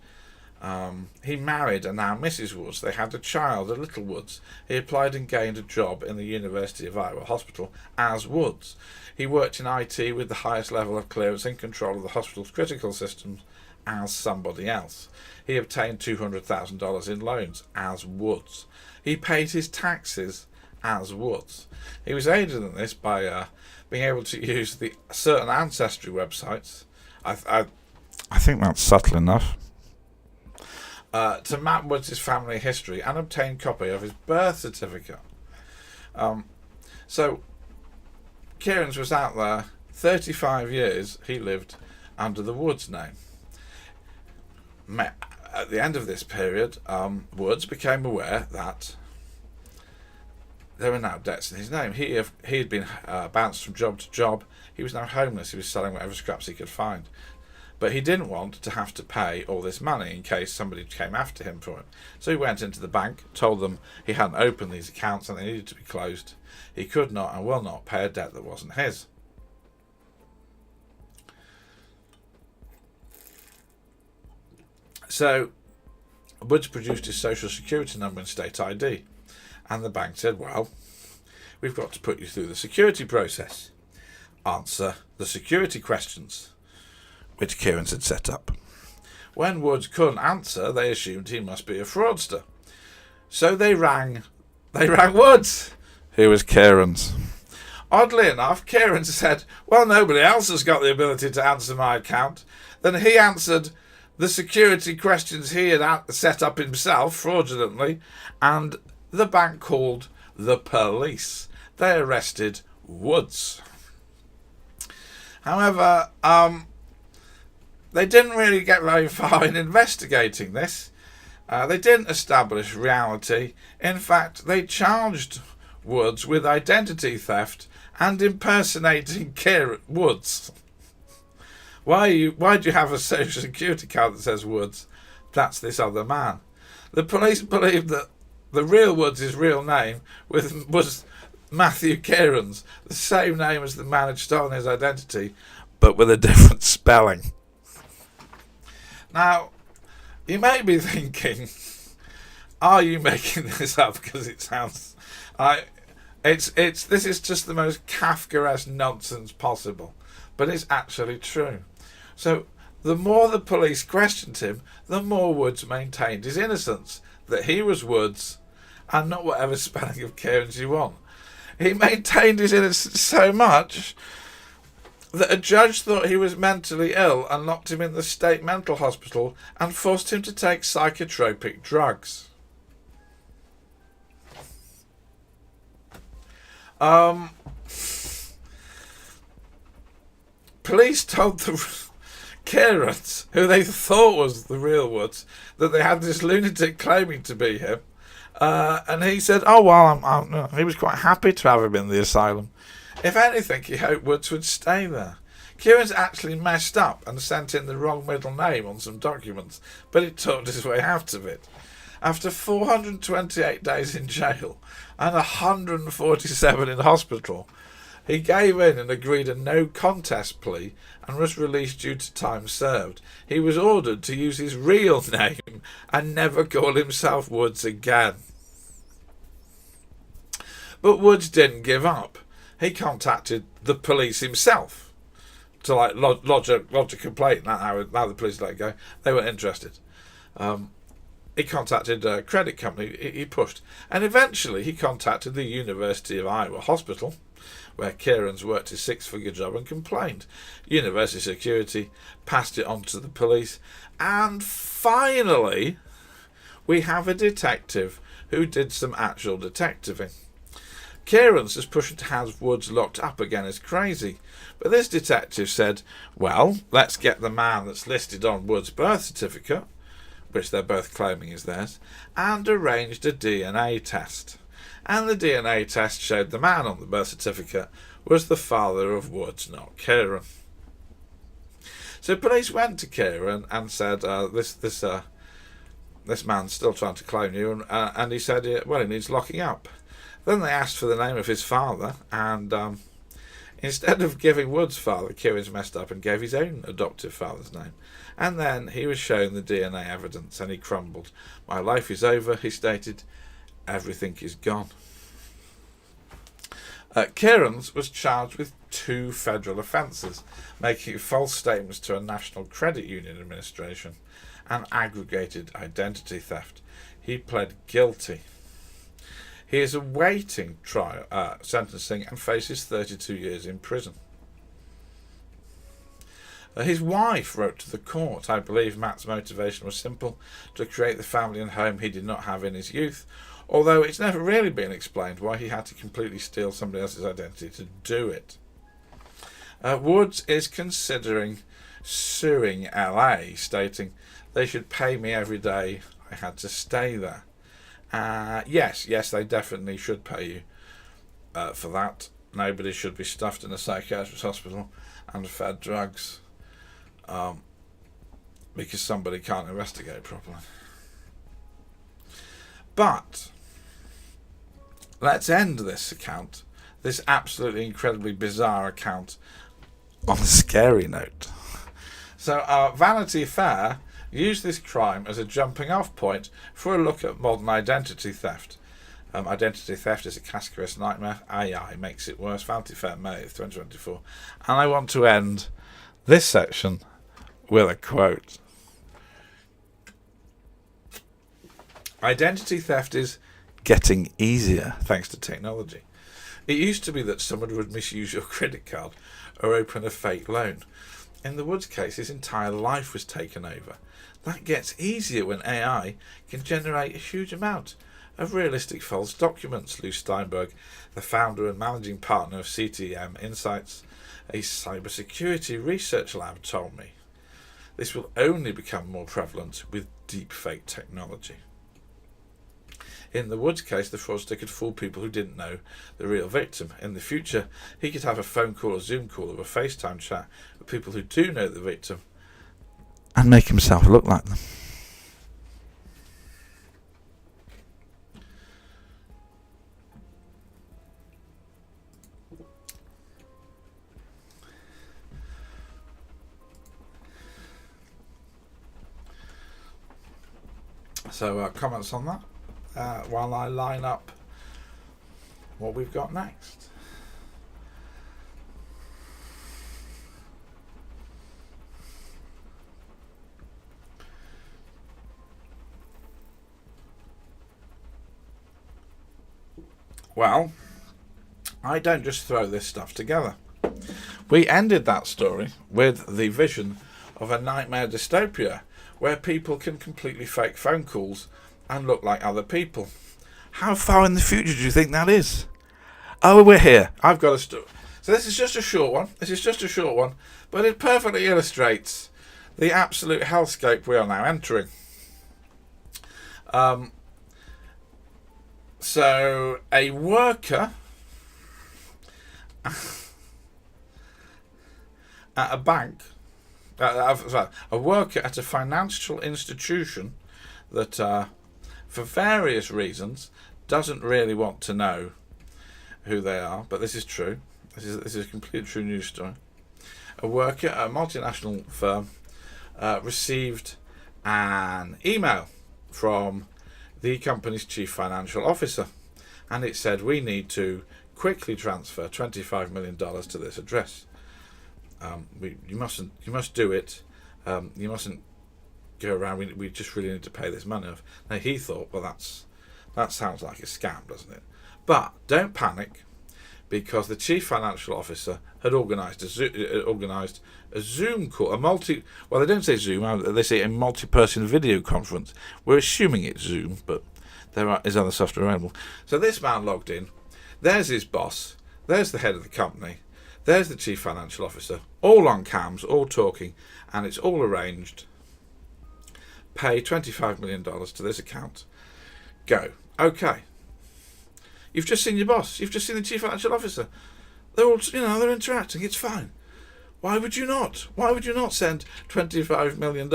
He married a now Mrs. Woods. They had a child, a little Woods. He applied and gained a job in the University of Iowa Hospital as Woods. He worked in IT with the highest level of clearance and control of the hospital's critical systems as somebody else. He obtained $200,000 in loans as Woods. He paid his taxes as Woods. He was aided in this by being able to use the certain ancestry websites. I think that's subtle enough. To map Woods' family history and obtain a copy of his birth certificate. So, Cairns was out there 35 years he lived under the Woods name. At the end of this period, Woods became aware that there were now debts in his name. He had been bounced from job to job. He was now homeless. He was selling whatever scraps he could find. But he didn't want to have to pay all this money in case somebody came after him for it. So he went into the bank, told them he hadn't opened these accounts and they needed to be closed. He could not and will not pay a debt that wasn't his. So Woods produced his social security number and state ID. And the bank said, well, we've got to put you through the security process. Answer the security questions, which Kieran's had set up. When Woods couldn't answer, they assumed he must be a fraudster. So they rang Woods, who was Kieran's. Oddly enough, Kieran said, well, nobody else has got the ability to answer my account. Then he answered the security questions he had set up himself fraudulently, and the bank called the police. They arrested Woods. However, they didn't really get very far in investigating this. They didn't establish reality. In fact, they charged Woods with identity theft and impersonating Woods. Why do you have a social security card that says Woods? That's this other man. The police believed that the real Woods' real name was Matthew Kieran's, the same name as the man who'd stolen his identity, but with a different spelling. Now, you may be thinking, are you making this up because it sounds... This is just the most Kafkaesque nonsense possible, but it's actually true. So the more the police questioned him, the more Woods maintained his innocence, that he was Woods and not whatever spelling of Kieran's you want. He maintained his innocence so much that a judge thought he was mentally ill and locked him in the state mental hospital and forced him to take psychotropic drugs. Police told the Kieran's, who they thought was the real Woods, that they had this lunatic claiming to be him, and he said, oh well, he was quite happy to have him in the asylum. If anything, he hoped Woods would stay there. Kieran's actually messed up and sent in the wrong middle name on some documents, but he talked his way out of it. After 428 days in jail and 147 in hospital, he gave in and agreed a no contest plea and was released due to time served. He was ordered to use his real name and never call himself Woods again. But Woods didn't give up. He contacted the police himself to lodge a complaint. Now the police let go. They weren't interested. He contacted a credit company. He pushed, and eventually he contacted the University of Iowa Hospital, where Kieran's worked his six-figure job, and complained. University security passed it on to the police, and finally we have a detective who did some actual detectiving. Kieran's is pushing to have Woods locked up again is crazy, but this detective said, well, let's get the man that's listed on Woods' birth certificate, which they're both claiming is theirs, and arranged a DNA test. And the DNA test showed the man on the birth certificate was the father of Woods, not Kieran. So police went to Kieran and said, this man's still trying to claim you, and he said, well, he needs locking up. Then they asked for the name of his father, and instead of giving Woods' father, Kieran's messed up and gave his own adoptive father's name. And then he was shown the DNA evidence, and he crumbled. My life is over, he stated. Everything is gone. Kieran's was charged with 2 federal offences, making false statements to a National Credit Union administration and aggravated identity theft. He pled guilty. He is awaiting trial, sentencing, and faces 32 years in prison. His wife wrote to the court, I believe Matt's motivation was simple, to create the family and home he did not have in his youth, although it's never really been explained why he had to completely steal somebody else's identity to do it. Woods is considering suing LA, stating they should pay me every day I had to stay there. Yes, they definitely should pay you for that. Nobody should be stuffed in a psychiatrist hospital and fed drugs because somebody can't investigate properly. But let's end this account, this absolutely incredibly bizarre account, on a scary note. So Vanity Fair used this crime as a jumping off point for a look at modern identity theft. Identity theft is a Cascarist nightmare. AI makes it worse. Vanity Fair, May 2024. And I want to end this section with a quote. Identity theft is getting easier thanks to technology. It used to be that someone would misuse your credit card or open a fake loan. In the Woods case, his entire life was taken over. That gets easier when AI can generate a huge amount of realistic false documents, Lou Steinberg, the founder and managing partner of CTM Insights, a cybersecurity research lab, told me. This will only become more prevalent with deepfake technology. In the Woods case, the fraudster could fool people who didn't know the real victim. In the future, he could have a phone call, a Zoom call, or a FaceTime chat with people who do know the victim and make himself look like them. So, comments on that while I line up what we've got next. Well, I don't just throw this stuff together. We ended that story with the vision of a nightmare dystopia where people can completely fake phone calls and look like other people. How far in the future do you think that is? Oh, we're here. I've got a story. So this is just a short one. But it perfectly illustrates the absolute hellscape we are now entering. So a worker at a bank, a worker at a financial institution that, for various reasons, doesn't really want to know who they are, but this is true. This is a completely true news story. A worker at a multinational firm received an email from the company's chief financial officer, and it said, we need to quickly transfer $25 million to this address. You must do it. You mustn't go around. We just really need to pay this money off. Now he thought, well, that sounds like a scam, doesn't it? But don't panic, because the chief financial officer had organised a Zoom call, well, they don't say Zoom, they say a multi-person video conference. We're assuming it's Zoom, but there is other software available. So this man logged in. There's his boss. There's the head of the company. There's the chief financial officer, all on cams, all talking, and it's all arranged. Pay $25 million to this account. Go. Okay. You've just seen your boss. You've just seen the chief financial officer. They're all, they're interacting. It's fine. Why would you not? Why would you not send $25 million?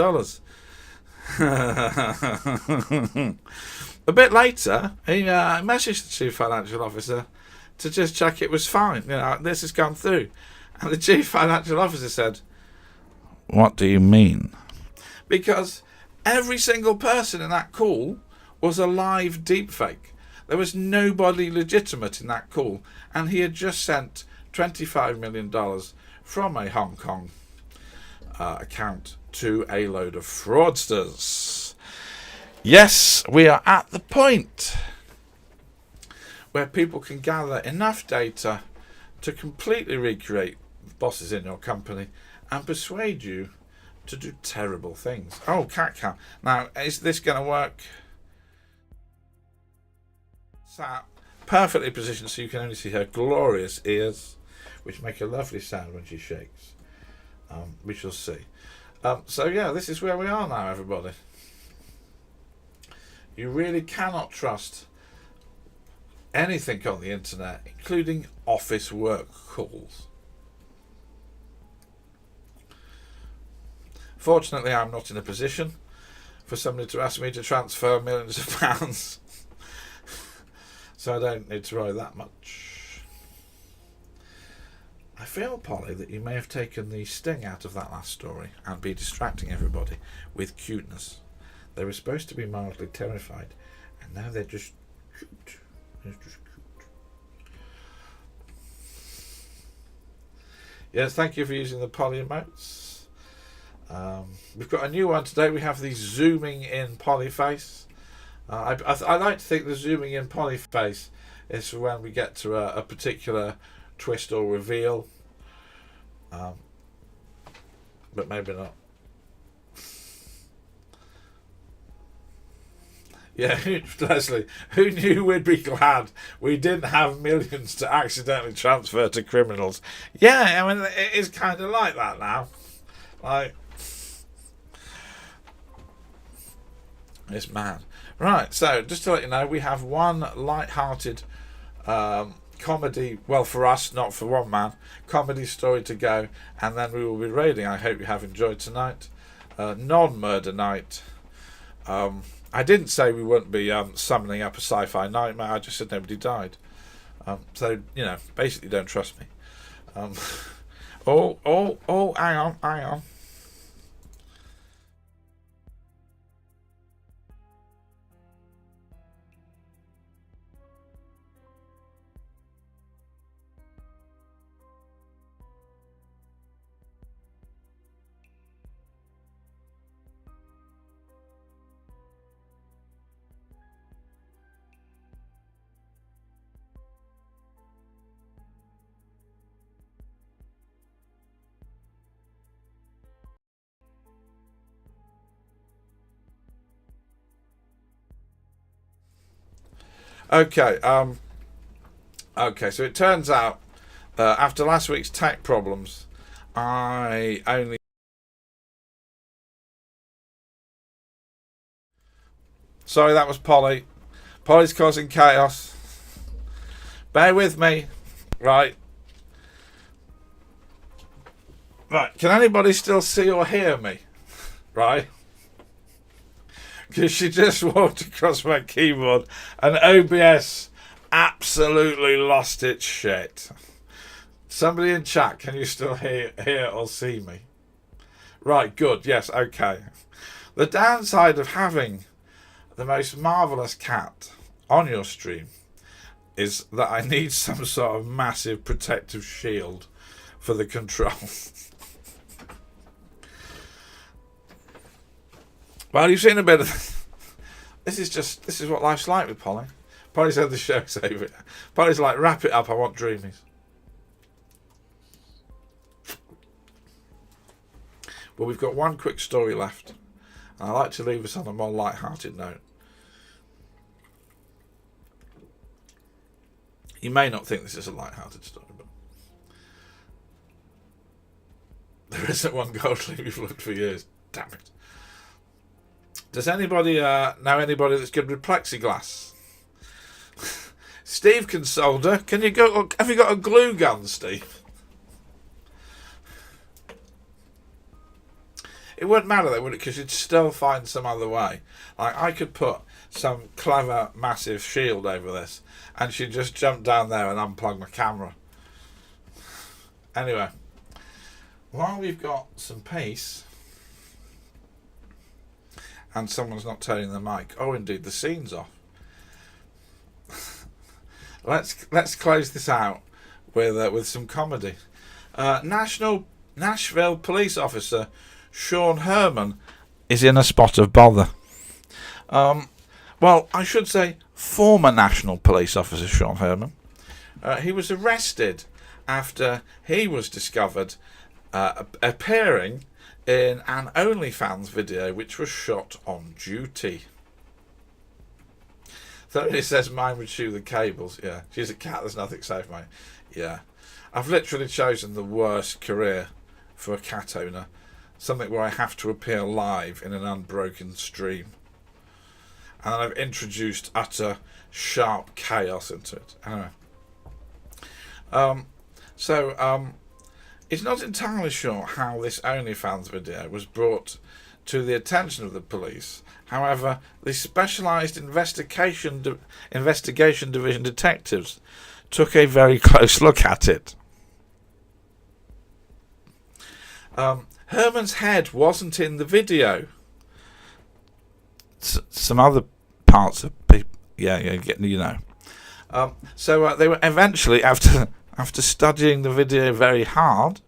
A bit later, he messaged the chief financial officer to just check it was fine. This has gone through. And the chief financial officer said, what do you mean? Because every single person in that call was a live deepfake. There was nobody legitimate in that call, and he had just sent $25 million from a Hong Kong account to a load of fraudsters. Yes, we are at the point where people can gather enough data to completely recreate bosses in your company and persuade you to do terrible things. Oh, cat cow. Now, is this going to work? Sat perfectly positioned so you can only see her glorious ears, which make a lovely sound when she shakes. We shall see. So yeah, this is where we are now, everybody. You really cannot trust anything on the internet, including office work calls. Fortunately, I'm not in a position for somebody to ask me to transfer millions of pounds. So I don't need to worry that much. I feel, Polly, that you may have taken the sting out of that last story and be distracting everybody with cuteness. They were supposed to be mildly terrified, and now they're just cute. It's just cute. Yes, thank you for using the poly emotes. We've got a new one today. We have the zooming in polyface. I like to think the zooming in polyface is for when we get to a particular twist or reveal, but maybe not. Yeah, Leslie, who knew we'd be glad we didn't have millions to accidentally transfer to criminals? Yeah, I mean, it is kind of like that now. Like, it's mad. Right, so just to let you know, we have one light-hearted comedy, well, for us, not for one man, comedy story to go, and then we will be raiding. I hope you have enjoyed tonight. Non-murder night. I didn't say we wouldn't be summoning up a sci-fi nightmare. I just said nobody died. So, you know, basically don't trust me. Hang on. Okay, so it turns out, after last week's tech problems, I only... Sorry, that was Polly. Polly's causing chaos. Bear with me. Right, can anybody still see or hear me? Right? Because she just walked across my keyboard and OBS absolutely lost its shit. Somebody in chat, can you still hear or see me? Right, good, yes, okay. The downside of having the most marvellous cat on your stream is that I need some sort of massive protective shield for the controls. Well, you've seen a bit of... This is what life's like with Polly. Polly said the show's over. Polly's like, wrap it up, I want dreamies. Well, we've got one quick story left. And I like to leave us on a more light-hearted note. You may not think this is a light-hearted story, but... There isn't one gold leaf we've looked for years. Damn it. Does anybody know anybody that's good with plexiglass? Steve can solder. Can you go? Have you got a glue gun, Steve? It wouldn't matter though, would it? Because you'd still find some other way. Like I could put some clever, massive shield over this, and she'd just jump down there and unplug my camera. Anyway, while we've got some peace. And someone's not turning the mic. Oh, indeed, the scene's off. Let's close this out with some comedy. Nashville police officer Sean Herman is in a spot of bother. Well, I should say former National Police Officer Sean Herman. He was arrested after he was discovered appearing in an OnlyFans video which was shot on duty. So it says mine would chew the cables. Yeah, she's a cat, there's nothing safe, mate. Yeah, I've literally chosen the worst career for a cat owner. Something where I have to appear live in an unbroken stream. And I've introduced utter sharp chaos into it. Anyway. It's not entirely sure how this OnlyFans video was brought to the attention of the police. However, the Specialised Investigation Division detectives took a very close look at it. Herman's head wasn't in the video. Some other parts of people, you know. So they were eventually, after studying the video very hard,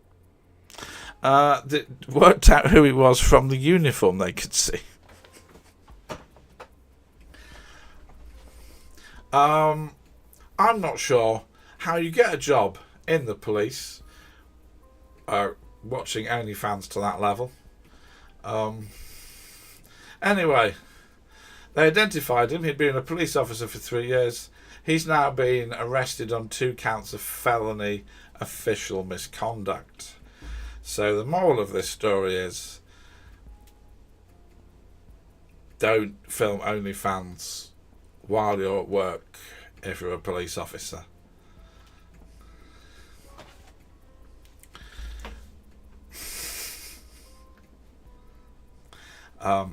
they worked out who he was from the uniform they could see. I'm not sure how you get a job in the police watching OnlyFans to that level. Anyway, they identified him. He'd been a police officer for 3 years. He's now been arrested on 2 counts of felony official misconduct. So the moral of this story is, don't film OnlyFans while you're at work if you're a police officer. I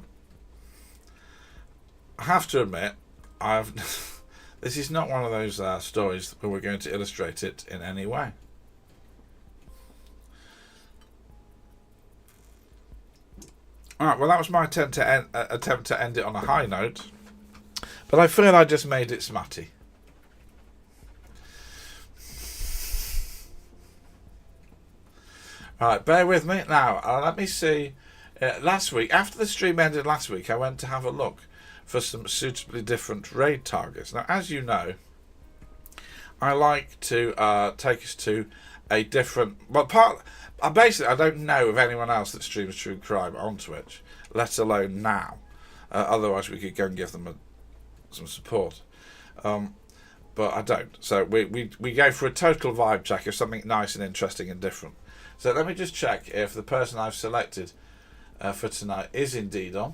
have to admit, this is not one of those stories where we're going to illustrate it in any way. Alright, well, that was my attempt to end it on a high note, but I feel I just made it smutty. Right, bear with me. Now, let me see. Last week, after the stream ended last week, I went to have a look for some suitably different raid targets. Now, as you know, I like to take us to a different... Well, basically, I don't know of anyone else that streams true crime on Twitch, let alone now. Otherwise, we could go and give them some support. But I don't. So we go for a total vibe check of something nice and interesting and different. So let me just check if the person I've selected for tonight is indeed on.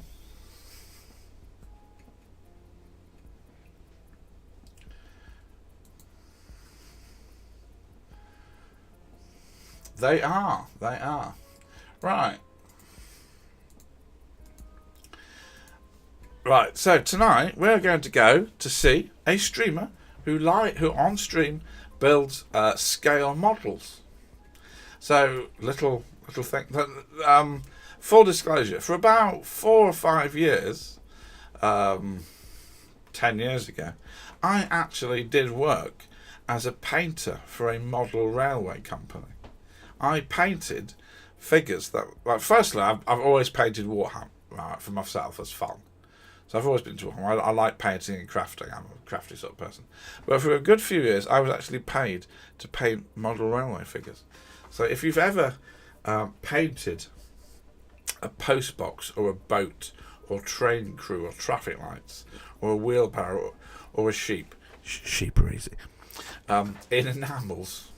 They are. Right. Right, so tonight we're going to go to see a streamer who on stream builds scale models. So little thing. Full disclosure: for about 4 or 5 years, 10 years ago, I actually did work as a painter for a model railway company. I painted figures that, well, firstly, I've always painted Warhammer, right, for myself as fun. So I've always been to Warhammer. I like painting and crafting. I'm a crafty sort of person. But for a good few years, I was actually paid to paint model railway figures. So if you've ever painted a post box or a boat or train crew or traffic lights or a wheelbarrow or a sheep are easy, in enamels,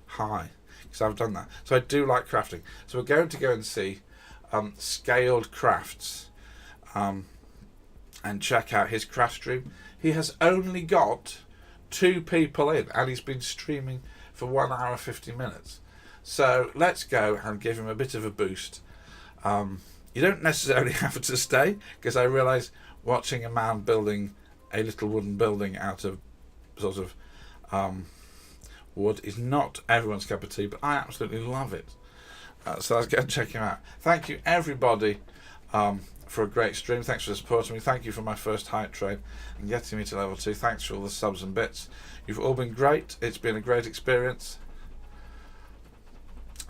hi, because I've done that. So I do like crafting. So we're going to go and see Scaled Crafts and check out his craft stream. He has only got 2 people in and he's been streaming for 1 hour 50 minutes. So let's go and give him a bit of a boost. You don't necessarily have to stay, because I realise watching a man building a little wooden building out of sort of wood is not everyone's cup of tea, but I absolutely love it. So let's go and check him out. Thank you everybody for a great stream. Thanks for supporting me. Thank you for my first height train and getting me to level 2. Thanks for all the subs and bits. You've all been great. It's been a great experience.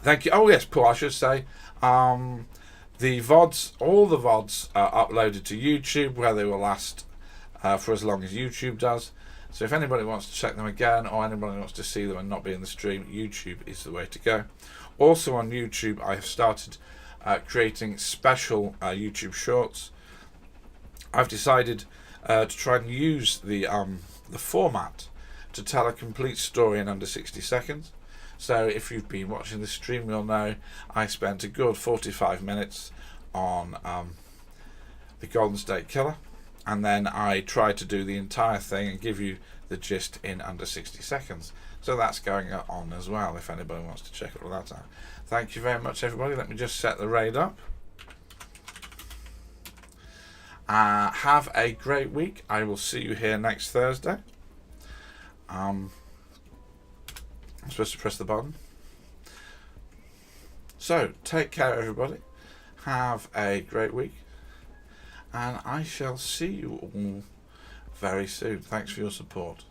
Thank you. Oh yes, Paul, I should say, the VODs, all the VODs are uploaded to YouTube, where they will last for as long as YouTube does. So if anybody wants to check them again, or anybody wants to see them and not be in the stream, YouTube is the way to go. Also on YouTube, I have started creating special YouTube shorts. I've decided to try and use the format to tell a complete story in under 60 seconds. So if you've been watching the stream, you'll know I spent a good 45 minutes on the Golden State Killer, and then I tried to do the entire thing and give you the gist in under 60 seconds. So that's going on as well, if anybody wants to check all that out. Thank you very much, everybody. Let me just set the raid up. Have a great week. I will see you here next Thursday. I'm supposed to press the button. So, take care, everybody. Have a great week. And I shall see you all very soon. Thanks for your support.